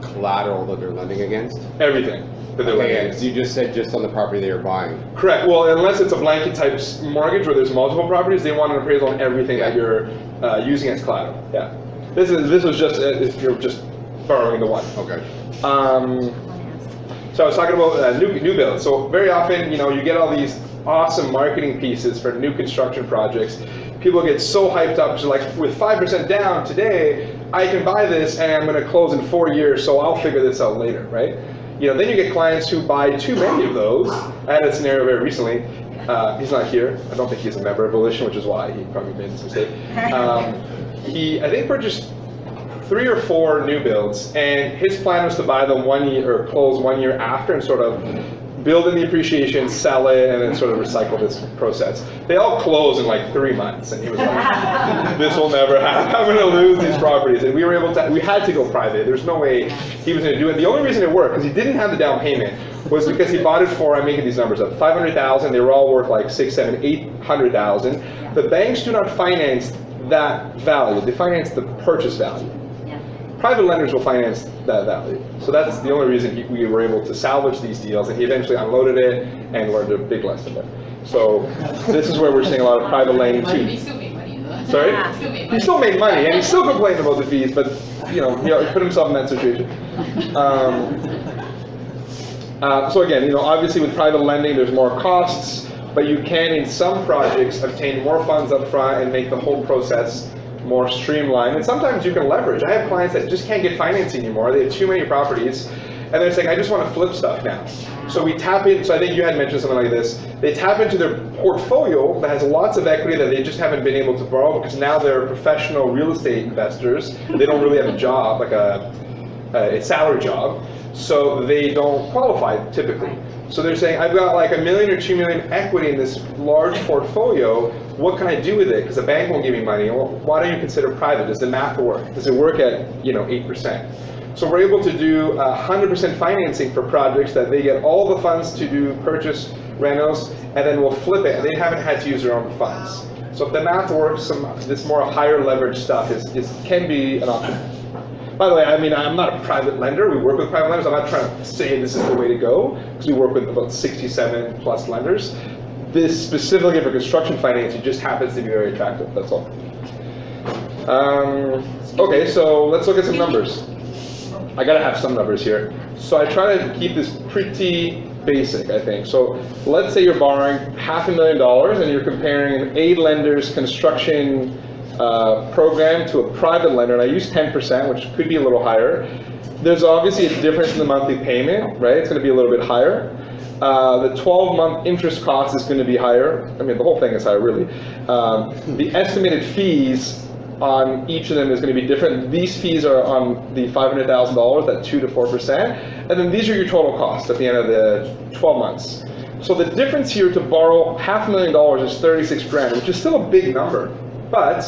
collateral that they're lending against? Everything that they're lending against. You just said just on the property they are buying. Correct. Well, unless it's a blanket type mortgage where there's multiple properties, they want an appraisal on everything that you're using as collateral. Yeah. This was just if you're just borrowing the one. Okay. So I was talking about new builds. So very often, you get all these awesome marketing pieces for new construction projects. People get so hyped up, so like with 5% down today, I can buy this and I'm going to close in 4 years, so I'll figure this out later, right? Then you get clients who buy too many of those. I had a scenario very recently. He's not here. I don't think he's a member of Volition, which is why he probably made this mistake. He, I think, purchased 3 or 4 new builds, and his plan was to buy them 1 year or close 1 year after and sort of build in the appreciation, sell it, and then sort of recycle this process. They all close in like 3 months, and he was like, this will never happen. I'm gonna lose these properties. And we had to go private. There's no way he was gonna do it. The only reason it worked, because he didn't have the down payment, was because he bought it for, I'm making these numbers up, $500,000. They were all worth like $600,000, $700,000, $800,000. The banks do not finance that value. They finance the purchase value. Private lenders will finance that value. So that's the only reason we were able to salvage these deals, and he eventually unloaded it and learned a big lesson there. So this is where we're seeing a lot of private lending too. He still made money though. Sorry? He He still made money, and he still complained about the fees, but he put himself in that situation. So again, obviously with private lending, there's more costs, but you can, in some projects, obtain more funds up front and make the whole process more streamlined. And sometimes you can leverage. I have clients that just can't get financing anymore. They have too many properties, and they're saying, I just want to flip stuff now. So we tap in, so I think you had mentioned something like this. They tap into their portfolio that has lots of equity that they just haven't been able to borrow because now they're professional real estate investors. They don't really have a job, like a salary job, so they don't qualify typically. So they're saying, I've got like $1 million or $2 million equity in this large portfolio. What can I do with it? Because the bank won't give me money. Well, why don't you consider private? Does the math work? Does it work at 8%? So we're able to do 100% financing for projects that they get all the funds to do purchase rentals, and then we'll flip it. They haven't had to use their own funds. So if the math works, this more higher leverage stuff can be an option. By the way, I'm not a private lender. We work with private lenders. I'm not trying to say this is the way to go, because we work with about 67 plus lenders. This specifically for construction financing just happens to be very attractive, that's all. Okay, so let's look at some numbers. I gotta have some numbers here. So I try to keep this pretty basic, I think. So let's say you're borrowing $500,000 and you're comparing a lender's construction program to a private lender, and I use 10%, which could be a little higher. There's obviously a difference in the monthly payment, right? It's going to be a little bit higher. The 12-month interest cost is going to be higher. The whole thing is higher, really. The estimated fees on each of them is going to be different. These fees are on the $500,000 at 2 to 4%, and then these are your total costs at the end of the 12 months. So the difference here to borrow $500,000 is 36 grand, which is still a big number. But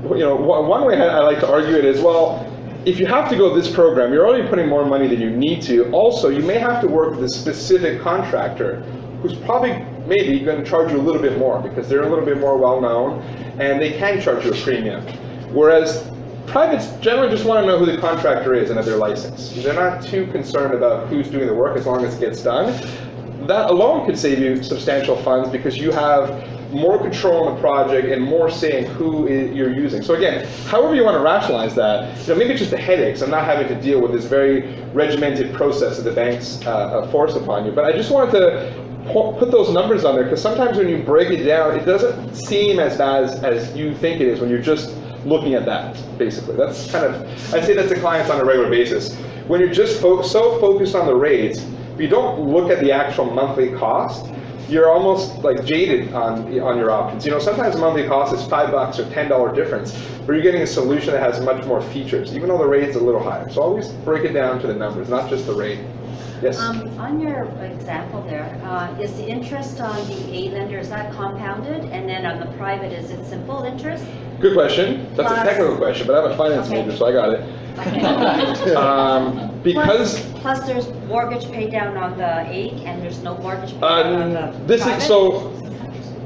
one way I like to argue it is, well, if you have to go this program, you're already putting more money than you need to. Also, you may have to work with a specific contractor who's probably maybe going to charge you a little bit more because they're a little bit more well-known and they can charge you a premium. Whereas privates generally just want to know who the contractor is and that they're licensed. They're not too concerned about who's doing the work as long as it gets done. That alone could save you substantial funds because you have more control on the project and more say in who you're using. So again, however you want to rationalize that, maybe it's just the headaches of not having to deal with this very regimented process that the banks force upon you. But I just wanted to put those numbers on there because sometimes when you break it down, it doesn't seem as bad as you think it is when you're just looking at that, basically. That's kind of, I say that to clients on a regular basis. When you're just so focused on the rates, if you don't look at the actual monthly cost, you're almost like jaded on your options. You know, sometimes the monthly cost is $5 or $10 difference, but you're getting a solution that has much more features, even though the rate's a little higher. So always break it down to the numbers, not just the rate. Yes? On your example there, is the interest on the A lender, is that compounded? And then on the private, is it simple interest? Good question. That's a Plus- technical question, but I'm a finance Okay. major, so I got it. Because Plus there's mortgage paid down on the A, and there's no mortgage paid down on the this private? is so.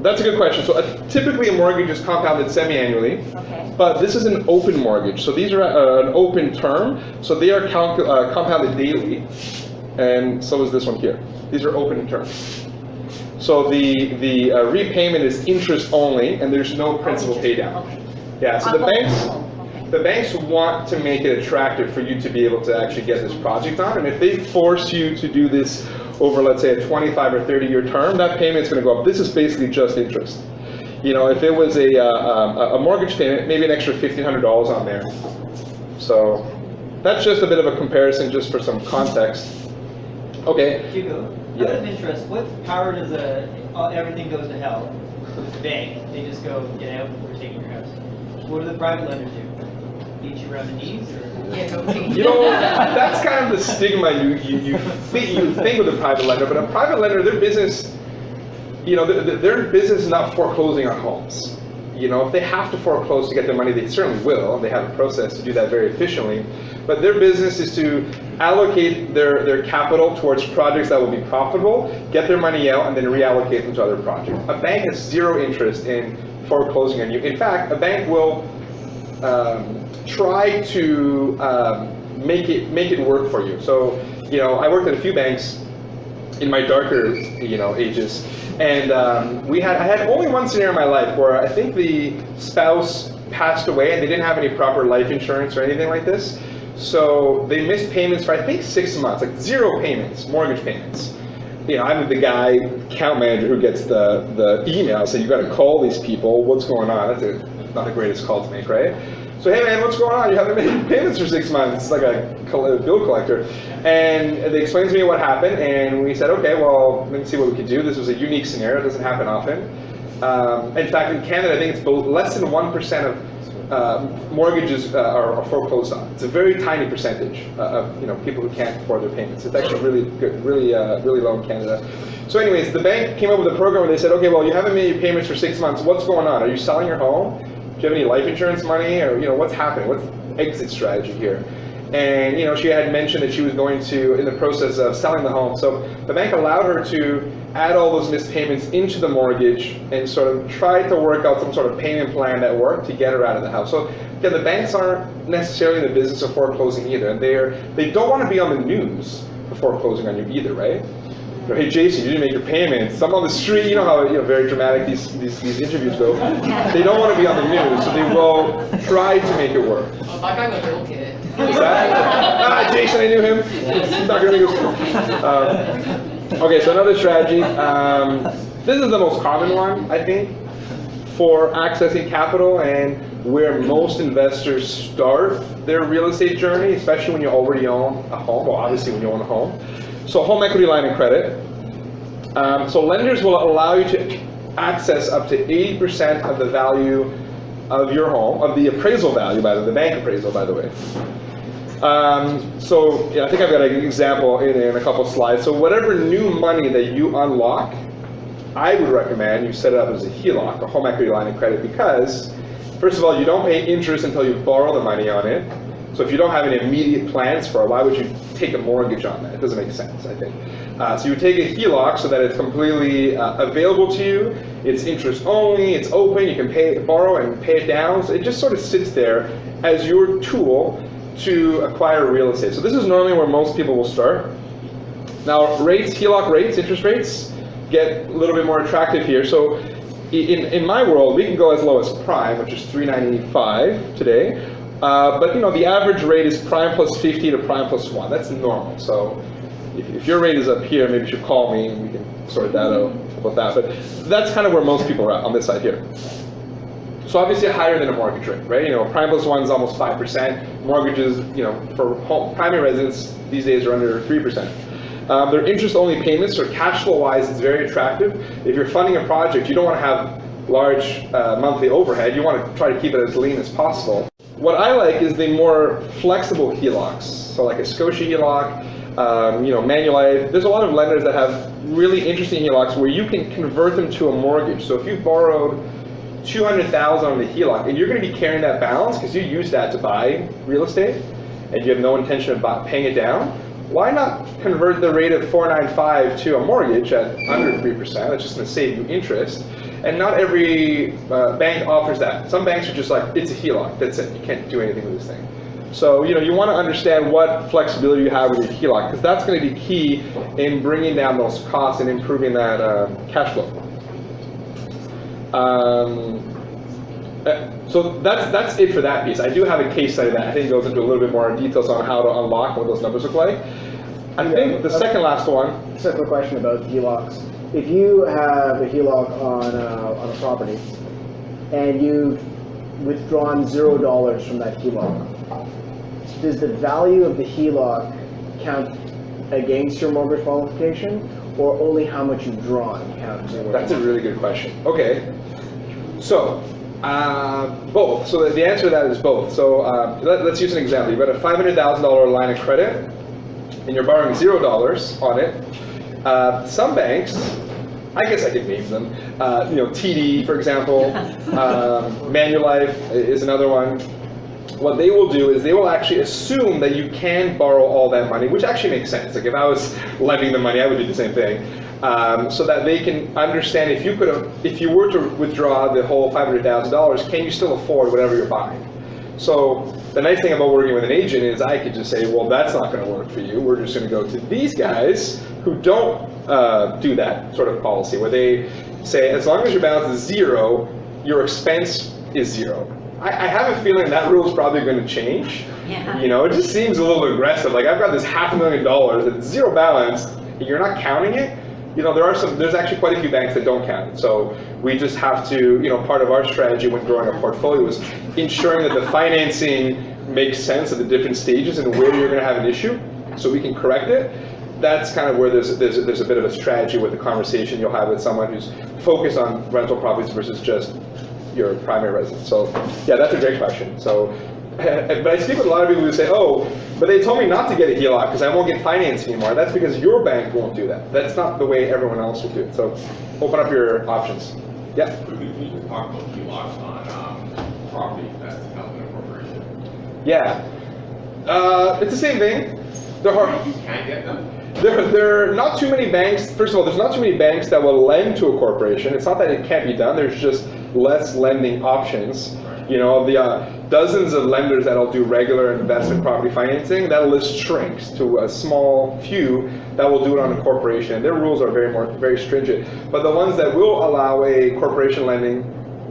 That's a good question. So typically a mortgage is compounded semi-annually, Okay. but this is an open mortgage. So these are an open term, so they are compounded daily, and so is this one here. These are open terms. So the repayment is interest only, and there's no principal pay down. Okay. Yeah. So On the both- banks. okay. The banks want to make it attractive for you to be able to actually get this project on, and if they force you to do this over, let's say, a 25 or 30-year term, that payment's going to go up. This is basically just interest. You know, if it was a mortgage payment, maybe an extra $1,500 on there. So that's just a bit of a comparison, just for some context. Okay. Hugo, out of interest, what power does everything goes to hell? With the bank, they just go, get out, we're taking your house. What do the private lenders do? Beat you around the knees, or? Yeah, go take. You know, that's kind of the stigma you think with a private lender, but a private lender, their business, you know, their business is not foreclosing on homes. You know, if they have to foreclose to get their money, they certainly will. They have a process to do that very efficiently. But their business is to allocate their capital towards projects that will be profitable, get their money out, and then reallocate them to other projects. A bank has zero interest in foreclosing on you. In fact, a bank will try to make it work for you. So, you know, I worked at a few banks in my darker, you know, ages, and I had only one scenario in my life where I think the spouse passed away and they didn't have any proper life insurance or anything like this. So they missed payments for I think 6 months, like 0 payments, mortgage payments. You know, I'm the guy, account manager, who gets the email saying you got to call these people. What's going on? That's not the greatest call to make, right? So hey man, what's going on? You haven't made payments for 6 months. It's like a bill collector. And they explained to me what happened, and we said, okay, well, let me see what we could do. This was a unique scenario. It doesn't happen often. In fact, in Canada, I think it's less than 1% of mortgages are foreclosed on. It's a very tiny percentage of people who can't afford their payments. It's actually really good, really low in Canada. So anyways, the bank came up with a program where they said, okay, well, you haven't made your payments for 6 months. What's going on? Are you selling your home? Do you have any life insurance money? Or what's happening? What's the exit strategy here? And she had mentioned that she was going to, in the process of selling the home. So the bank allowed her to add all those missed payments into the mortgage and sort of try to work out some sort of payment plan that worked to get her out of the house. So again, the banks aren't necessarily in the business of foreclosing either, and they don't want to be on the news for foreclosing on you either, right? Hey Jason, you didn't make your payments. I'm on the street. You know how very dramatic these interviews go. They don't want to be on the news, so they will try to make it work. Oh, that guy with Bill Kit. Exactly. Jason, I knew him. He's not gonna go. Okay, so another strategy. This is the most common one, I think, for accessing capital and where most investors start their real estate journey, especially when you already own a home. Well, obviously when you own a home. So home equity line of credit. So lenders will allow you to access up to 80% of the value of your home, of the appraisal value, the bank appraisal, by the way. So yeah, I think I've got an example in a couple slides. So whatever new money that you unlock, I would recommend you set it up as a HELOC, a home equity line of credit, because first of all, you don't pay interest until you borrow the money on it. So if you don't have any immediate plans for it, why would you take a mortgage on that? It doesn't make sense, I think. So you would take a HELOC so that it's completely available to you. It's interest only, it's open, you can borrow and pay it down. So it just sort of sits there as your tool to acquire real estate. So this is normally where most people will start. Now rates, HELOC rates, interest rates, get a little bit more attractive here. So in my world, we can go as low as prime, which is $395 today. But the average rate is prime plus 50 to prime plus 1. That's normal. So if your rate is up here, maybe you should call me and we can sort that out about that. But that's kind of where most people are at on this side here. So obviously higher than a mortgage rate, right? Prime plus 1 is almost 5%. Mortgages, for primary residents these days are under 3%. They're interest-only payments, so cash flow-wise, it's very attractive. If you're funding a project, you don't want to have large monthly overhead. You want to try to keep it as lean as possible. What I like is the more flexible HELOCs, so like a Scotia HELOC, Manulife. There's a lot of lenders that have really interesting HELOCs where you can convert them to a mortgage. So if you borrowed $200,000 on the HELOC, and you're going to be carrying that balance because you use that to buy real estate, and you have no intention of paying it down, why not convert the rate of 4.95 to a mortgage at under 3%? That's just going to save you interest. And not every bank offers that. Some banks are just like, it's a HELOC, that's it. You can't do anything with this thing. So you want to understand what flexibility you have with your HELOC, because that's going to be key in bringing down those costs and improving that cash flow. So that's it for that piece. I do have a case study that I think goes into a little bit more details on how to unlock what those numbers look like. I think the second last one. Just a quick question about HELOCs. If you have a HELOC on a property and you've withdrawn $0 from that HELOC, does the value of the HELOC count against your mortgage qualification, or only how much you've drawn counts? That's a really good question. Okay, so both. So the answer to that is both. So let's use an example. You've got a $500,000 line of credit, and you're borrowing $0 on it. Some banks, I guess I could name them, TD, for example, Manulife is another one. What they will do is they will actually assume that you can borrow all that money, which actually makes sense. Like if I was lending them money, I would do the same thing, so that they can understand if you were to withdraw the whole $500,000, can you still afford whatever you're buying? So the nice thing about working with an agent is I could just say, well, that's not going to work for you. We're just going to go to these guys who don't do that sort of policy, where they say, as long as your balance is zero, your expense is zero. I have a feeling that rule is probably going to change. Yeah. It just seems a little aggressive. Like I've got this $500,000 at zero balance, and you're not counting it. There's actually quite a few banks that don't count it. So we just have to, part of our strategy when growing a portfolio is ensuring that the financing makes sense at the different stages and where you're going to have an issue, so we can correct it. That's kind of where there's a bit of a strategy with the conversation you'll have with someone who's focused on rental properties versus just your primary residence. So yeah, that's a great question. So, but I speak with a lot of people who say, oh, but they told me not to get a HELOC because I won't get financing anymore. That's because your bank won't do that. That's not the way everyone else will do it. So open up your options. Yeah? We just talked about HELOCs on properties that's held in a corporation. Yeah. It's the same thing. They're hard. You can't get them? There are not too many banks. First of all, there's not too many banks that will lend to a corporation. It's not that it can't be done. There's just less lending options. The dozens of lenders that'll do regular investment property financing, that list shrinks to a small few that will do it on a corporation. Their rules are very stringent. But the ones that will allow a corporation lending,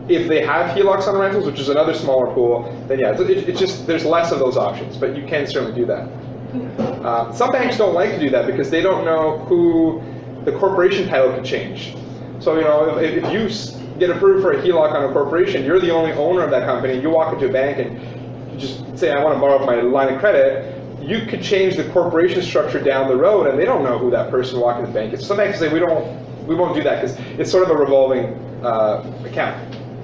if they have HELOCs on rentals, which is another smaller pool, then yeah, it's just there's less of those options. But you can certainly do that. Some banks don't like to do that because they don't know who the corporation title could change. So if you get approved for a HELOC on a corporation, you're the only owner of that company, you walk into a bank and you just say, I want to borrow my line of credit, you could change the corporation structure down the road and they don't know who that person walking the bank is. Some banks say, we won't do that because it's sort of a revolving account.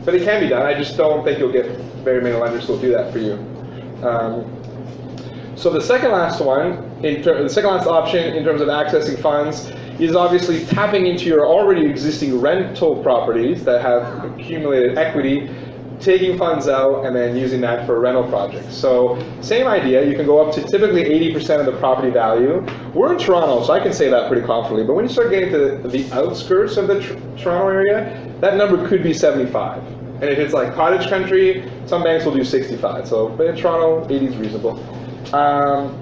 But it can be done. I just don't think you'll get very many lenders who will do that for you. So the second last option in terms of accessing funds is obviously tapping into your already existing rental properties that have accumulated equity, taking funds out and then using that for rental projects. So same idea, you can go up to typically 80% of the property value. We're in Toronto, so I can say that pretty confidently, but when you start getting to the outskirts of the Toronto area, that number could be 75. And if it's like cottage country, some banks will do 65. So, but in Toronto, 80 is reasonable.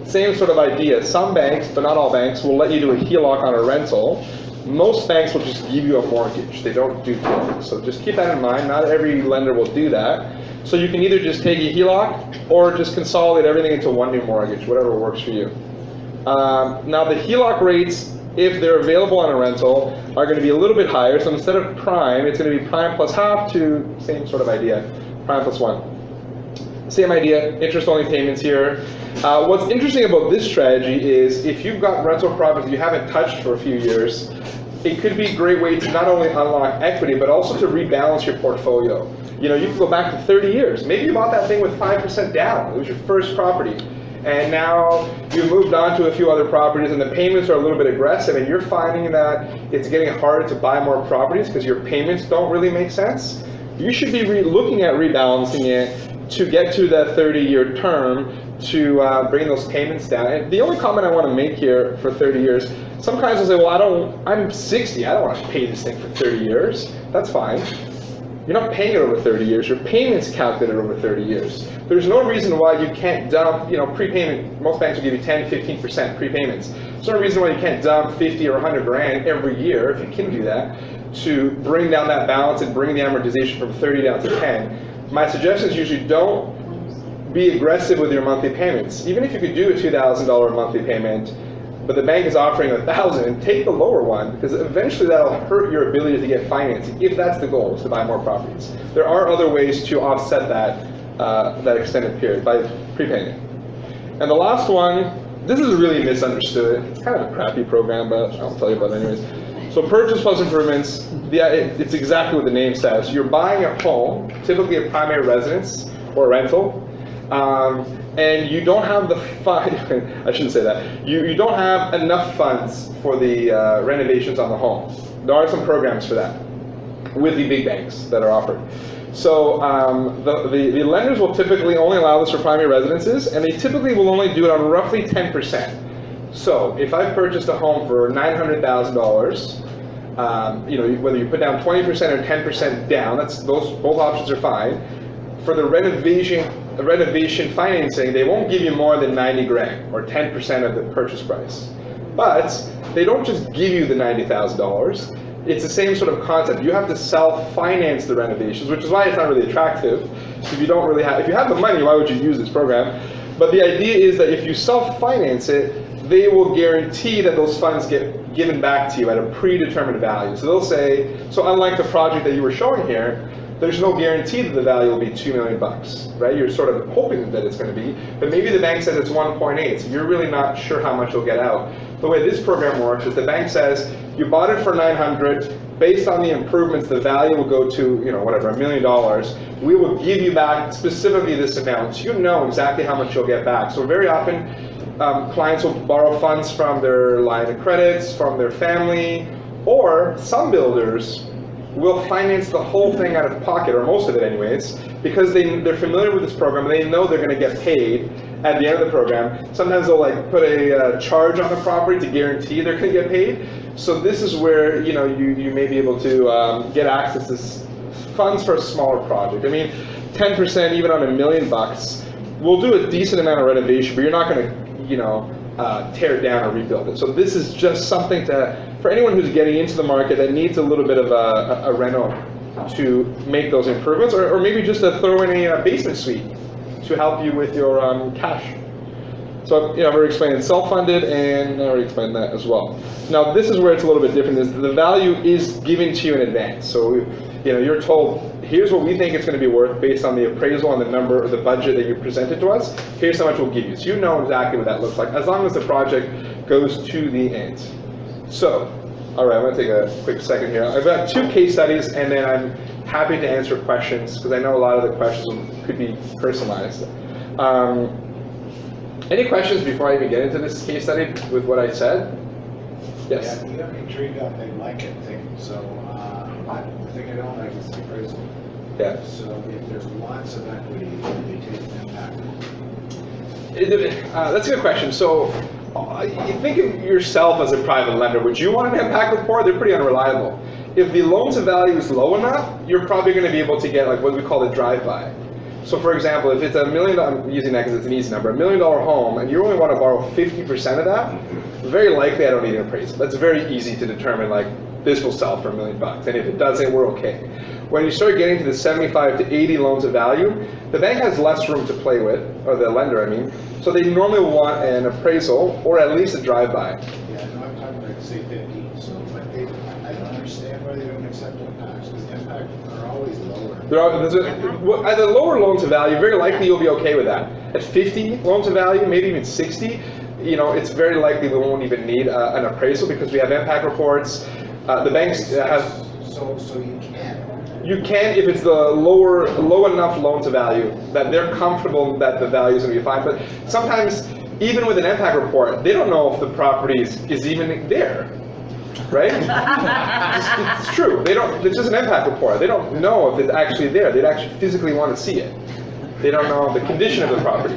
Same sort of idea. Some banks, but not all banks, will let you do a HELOC on a rental. Most banks will just give you a mortgage. They don't do HELOCs. So just keep that in mind. Not every lender will do that. So you can either just take a HELOC or just consolidate everything into one new mortgage, whatever works for you. Now the HELOC rates, if they're available on a rental, are going to be a little bit higher. So instead of prime, it's going to be prime plus half to same sort of idea, prime plus 1. Same idea, interest-only payments here. What's interesting about this strategy is if you've got rental properties you haven't touched for a few years, it could be a great way to not only unlock equity, but also to rebalance your portfolio. You know, you can go back to 30 years. Maybe you bought that thing with 5% down. It was your first property. And now you've moved on to a few other properties and the payments are a little bit aggressive and you're finding that it's getting harder to buy more properties because your payments don't really make sense. You should be looking at rebalancing it to get to that 30-year term to bring those payments down. And the only comment I want to make here for 30 years, some clients will say, well, I'm 60, I don't want to pay this thing for 30 years. That's fine. You're not paying it over 30 years, your payment's calculated over 30 years. There's no reason why you can't dump, prepayment, most banks will give you 10, 15% prepayments. There's no reason why you can't dump 50 or 100 grand every year, if you can do that, to bring down that balance and bring the amortization from 30 down to 10. My suggestion is usually don't be aggressive with your monthly payments. Even if you could do a $2,000 monthly payment, but the bank is offering $1,000, take the lower one, because eventually that'll hurt your ability to get financing, if that's the goal, is to buy more properties. There are other ways to offset that extended period by prepaying. And the last one, this is really misunderstood. It's kind of a crappy program, but I'll tell you about it anyways. So purchase plus improvements, it's exactly what the name says. You're buying a home, typically a primary residence or rental, and you don't have the fund, I shouldn't say that, you don't have enough funds for the renovations on the home. There are some programs for that with the big banks that are offered. So the lenders will typically only allow this for primary residences, and they typically will only do it on roughly 10%. So if I've purchased a home for $900,000, whether you put down 20% or 10% down, both options are fine. For the renovation financing, they won't give you more than 90 grand or 10% of the purchase price. But they don't just give you the $90,000. It's the same sort of concept. You have to self-finance the renovations, which is why it's not really attractive. If you have the money, why would you use this program? But the idea is that if you self-finance it, they will guarantee that those funds get given back to you at a predetermined value. So they'll say, so unlike the project that you were showing here, there's no guarantee that the value will be $2 million, right? You're sort of hoping that it's going to be, but maybe the bank says it's 1.8, so you're really not sure how much you'll get out. The way this program works is the bank says, you bought it for $900, based on the improvements, the value will go to, $1 million. We will give you back specifically this amount, so you know exactly how much you'll get back. So very often, clients will borrow funds from their line of credits, from their family, or some builders will finance the whole thing out of pocket, or most of it anyways, because they're familiar with this program, and they know they're going to get paid at the end of the program. Sometimes they'll put a charge on the property to guarantee they're going to get paid. So this is where you may be able to get access to funds for a smaller project. I mean, 10% even on $1 million will do a decent amount of renovation, but you're not going to tear it down or rebuild it. So this is just something for anyone who's getting into the market that needs a little bit of a reno to make those improvements, or maybe just to throw in a basement suite to help you with your cash. So I've already explained self-funded, and I already explained that as well. Now this is where it's a little bit different. Is the value is given to you in advance. So you're told, here's what we think it's going to be worth based on the appraisal and the number or the budget that you presented to us. Here's how much we'll give you. So you know exactly what that looks like, as long as the project goes to the end. So, all right, I'm going to take a quick second here. I've got 2 case studies, and then I'm happy to answer questions, because I know a lot of the questions could be personalized. Any questions before I even get into this case study with what I said? Yes? Yeah, you got me intrigued on the blanket thing, so the thing I don't like is the appraisal. Yeah. So if there's lots of equity, they take an impact. That's a good question. So you think of yourself as a private lender. Would you want an impact report? They're pretty unreliable. If the loan to value is low enough, you're probably going to be able to get what we call a drive-by. So for example, if it's $1 million, I'm using that because it's an easy number, $1 million home, and you only want to borrow 50% of that, very likely I don't need an appraisal. That's very easy to determine, this will sell for $1 million, and if it doesn't, we're okay. When you start getting to the 75 to 80 loans of value, the bank has less room to play with, or the lender, I mean, so they normally will want an appraisal or at least a drive-by. Yeah, no, I'm talking about say 50, so, but I don't understand why they don't accept impacts, because the impacts are always lower. At the lower loan to value, very likely you'll be okay with that. At 50 loan to value, maybe even 60, it's very likely we won't even need an appraisal because we have impact reports. The banks have. So you can. You can if it's the low enough loan to value that they're comfortable that the value is going to be fine. But sometimes, even with an impact report, they don't know if the property is even there. Right? It's true. It's just an impact report. They don't know if it's actually there. They'd actually physically want to see it. They don't know the condition of the property.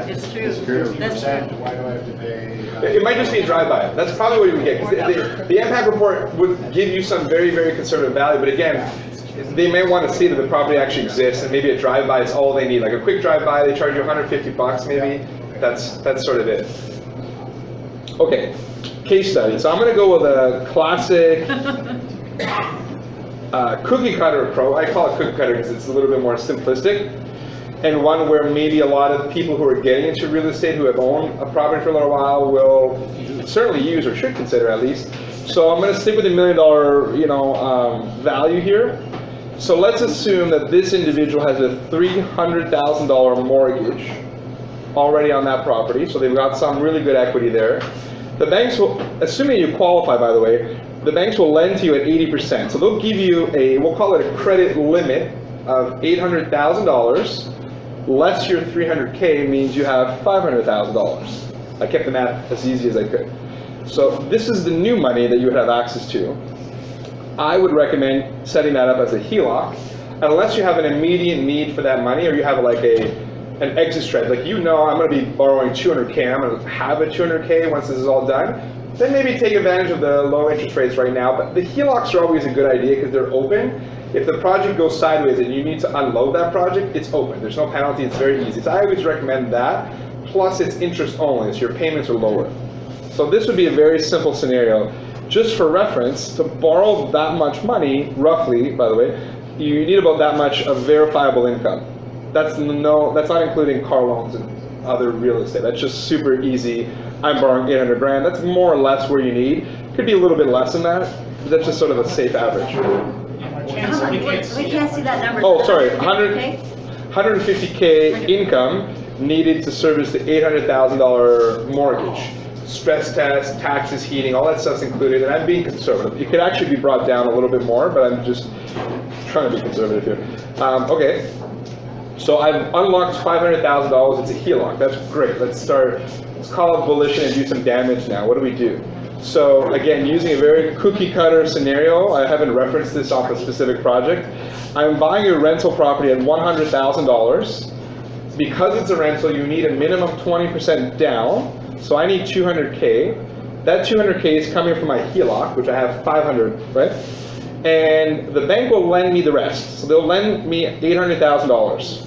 It's true. That's true. Why do I have to pay? It might just be a drive-by. That's probably what you would get. Because the impact report would give you some very, very conservative value. But again, they may want to see that the property actually exists, and maybe a drive-by is all they need. Like a quick drive-by, they charge you $150 maybe. That's sort of it. Okay, case study. So I'm going to go with a classic cookie cutter approach. I call it cookie cutter because it's a little bit more simplistic, and one where maybe a lot of people who are getting into real estate who have owned a property for a little while will certainly use or should consider at least. So I'm going to stick with $1 million, value here. So let's assume that this individual has a $300,000 mortgage already on that property, so they've got some really good equity there. The banks will, assuming you qualify by the way, the banks will lend to you at 80%. So they'll give you we'll call it a credit limit of $800,000, less your $300K means you have $500,000. I kept the math as easy as I could. So this is the new money that you would have access to. I would recommend setting that up as a HELOC, unless you have an immediate need for that money or you have like an exit strategy. Like I'm going to be borrowing $200K, I'm going to have a $200K once this is all done. Then maybe take advantage of the low interest rates right now. But the HELOCs are always a good idea because they're open. If the project goes sideways and you need to unload that project, it's open. There's no penalty, it's very easy. So I always recommend that. Plus it's interest only, so your payments are lower. So this would be a very simple scenario. Just for reference, to borrow that much money, roughly, by the way, you need about that much of verifiable income. That's not including car loans and other real estate. That's just super easy. I'm borrowing 800 grand. That's more or less where you need. Could be a little bit less than that, but that's just sort of a safe average. We can't see that number. Oh, sorry, 150K income needed to service the $800,000 mortgage. Stress test, taxes, heating, all that stuff's included, and I'm being conservative. It could actually be brought down a little bit more, but I'm just trying to be conservative here. Okay. So I've unlocked $500,000, it's a HELOC, that's great. Let's call up volition and do some damage now. What do we do? So again, using a very cookie cutter scenario, I haven't referenced this off a specific project. I'm buying a rental property at $100,000. Because it's a rental, you need a minimum 20% down, so I need $200K. That $200K is coming from my HELOC, which I have $500, right? And the bank will lend me the rest. So they'll lend me $800,000.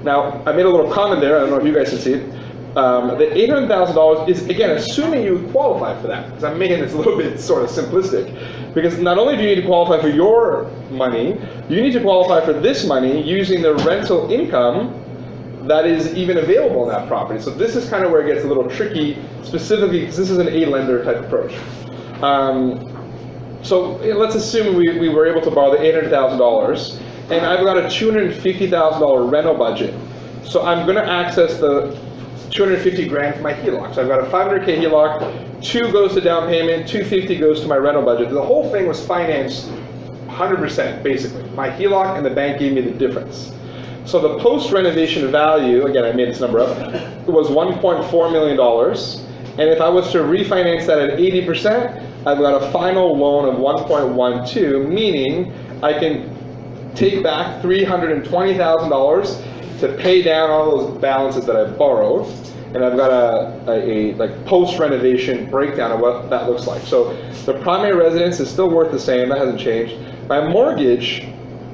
Now, I made a little comment there, I don't know if you guys can see it. The $800,000 is, again, assuming you qualify for that, because I'm making this a little bit sort of simplistic. Because not only do you need to qualify for your money, you need to qualify for this money using the rental income that is even available in that property. So this is kind of where it gets a little tricky, specifically because this is an A-lender type approach. So let's assume we were able to borrow the $800,000, and I've got a $250,000 rental budget. So I'm going to access the 250 grand for my HELOC. So I've got a 500K HELOC, 2 goes to down payment, 250 goes to my rental budget. The whole thing was financed 100% basically. My HELOC and the bank gave me the difference. So the post-renovation value, again I made this number up, was $1.4 million. And if I was to refinance that at 80%, I've got a final loan of 1.12, meaning I can take back $320,000 to pay down all those balances that I've borrowed, and I've got a like post-renovation breakdown of what that looks like. So the primary residence is still worth the same, that hasn't changed. My mortgage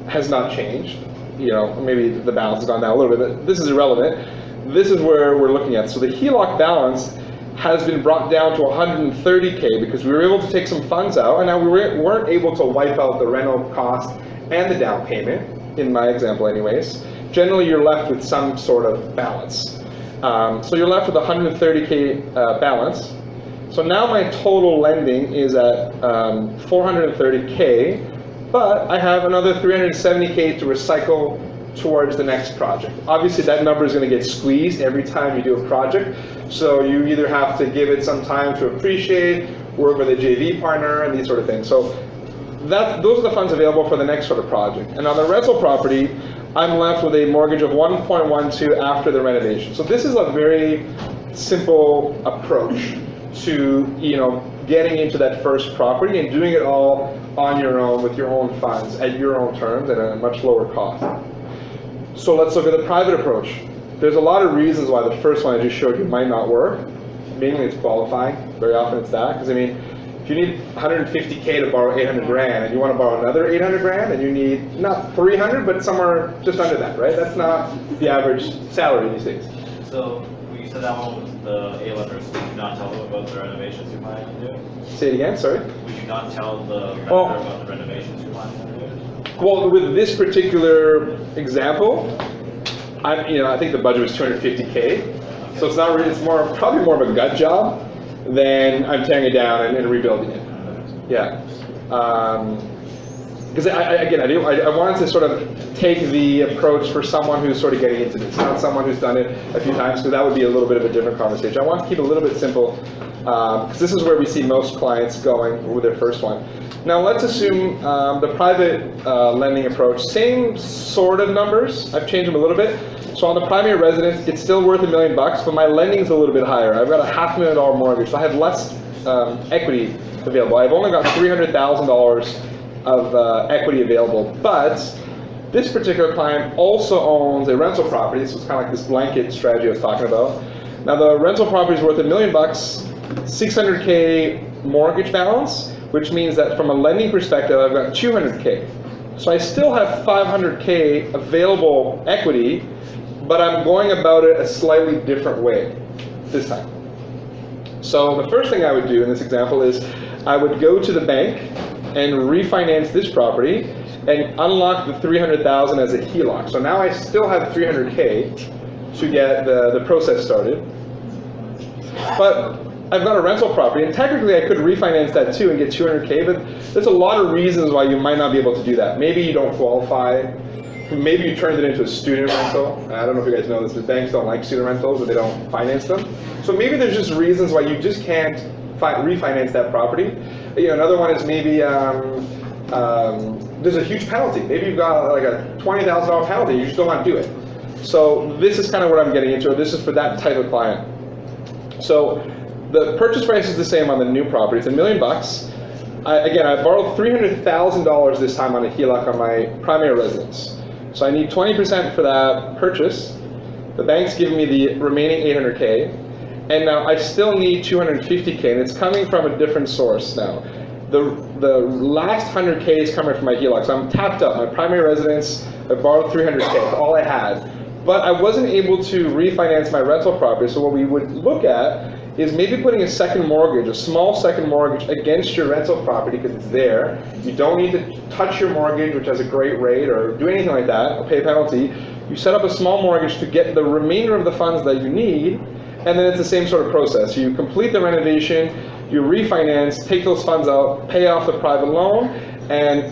has not changed. Maybe the balance has gone down a little bit, but this is irrelevant. This is where we're looking at. So the HELOC balance has been brought down to 130K because we were able to take some funds out, and now we weren't able to wipe out the rental cost and the down payment, in my example anyways. Generally, you're left with some sort of balance. So you're left with 130K balance. So now my total lending is at 430K, but I have another 370K to recycle towards the next project. Obviously that number is going to get squeezed every time you do a project, so you either have to give it some time to appreciate, work with a JV partner, and these sort of things. So those are the funds available for the next sort of project. And on the rental property, I'm left with a mortgage of 1.12 after the renovation. So this is a very simple approach to getting into that first property and doing it all on your own with your own funds at your own terms at a much lower cost. So let's look at the private approach. There's a lot of reasons why the first one I just showed you might not work. Mainly it's qualifying. Very often it's that. Because I mean, if you need 150K to borrow 800 grand and you want to borrow another 800 grand and you need not 300 but somewhere just under that, right? That's not the average salary these days. So you said that one was the A-lenders. Would you not tell them about the renovations you plan on doing? Say it again, sorry? Would you not tell the renter about the renovations you plan on doing? Well, with this particular example, I think the budget was 250K. So it's not really, it's probably more of a gut job than I'm tearing it down and rebuilding it. Yeah. Because I wanted to sort of take the approach for someone who's sort of getting into this, not someone who's done it a few times, because that would be a little bit of a different conversation. I want to keep it a little bit simple, because this is where we see most clients going with their first one. Now let's assume the private lending approach, same sort of numbers. I've changed them a little bit. So on the primary residence, it's still worth $1 million, but my lending's a little bit higher. I've got a $500,000 mortgage, so I have less equity available. I've only got $300,000 of equity available, but this particular client also owns a rental property, so it's kind of like this blanket strategy I was talking about. Now the rental property is worth $1 million, 600K mortgage balance, which means that from a lending perspective, I've got 200K. So I still have 500K available equity, but I'm going about it a slightly different way this time. So the first thing I would do in this example is I would go to the bank and refinance this property and unlock the $300,000 as a HELOC. So now I still have 300K to get the process started. But I've got a rental property, and technically I could refinance that too and get 200K, but there's a lot of reasons why you might not be able to do that. Maybe you don't qualify. Maybe you turned it into a student rental. I don't know if you guys know this, but banks don't like student rentals, or they don't finance them. So maybe there's just reasons why you just can't refinance that property. Another one is maybe there's a huge penalty. Maybe you've got like a $20,000 penalty, you just don't want to do it. So this is kind of what I'm getting into. This is for that type of client. So the purchase price is the same on the new property. It's $1 million. Again, I borrowed $300,000 this time on a HELOC on my primary residence. So I need 20% for that purchase. The bank's giving me the remaining 800K. And now I still need 250K, and it's coming from a different source now. The last 100K is coming from my HELOC, so I'm tapped up. My primary residence, I borrowed 300K, that's all I had. But I wasn't able to refinance my rental property, so what we would look at is maybe putting a second mortgage, a small second mortgage against your rental property because it's there. You don't need to touch your mortgage, which has a great rate, or do anything like that, or pay a penalty. You set up a small mortgage to get the remainder of the funds that you need, and then it's the same sort of process. You complete the renovation, you refinance, take those funds out, pay off the private loan, and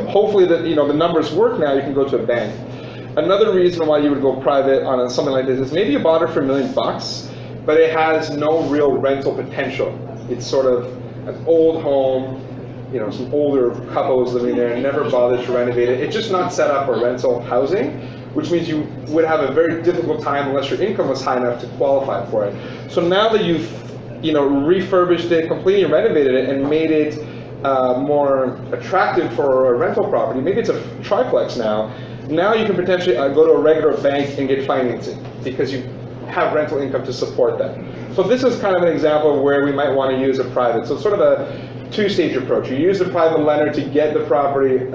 hopefully the numbers work now, you can go to a bank. Another reason why you would go private on something like this is maybe you bought it for $1 million, but it has no real rental potential. It's sort of an old home, some older couples living there and never bothered to renovate it. It's just not set up for rental housing, which means you would have a very difficult time unless your income was high enough to qualify for it. So now that you've refurbished it, completely renovated it, and made it more attractive for a rental property, maybe it's a triplex now. Now you can potentially go to a regular bank and get financing because you have rental income to support that. So this is kind of an example of where we might want to use a private. So it's sort of a two-stage approach. You use the private lender to get the property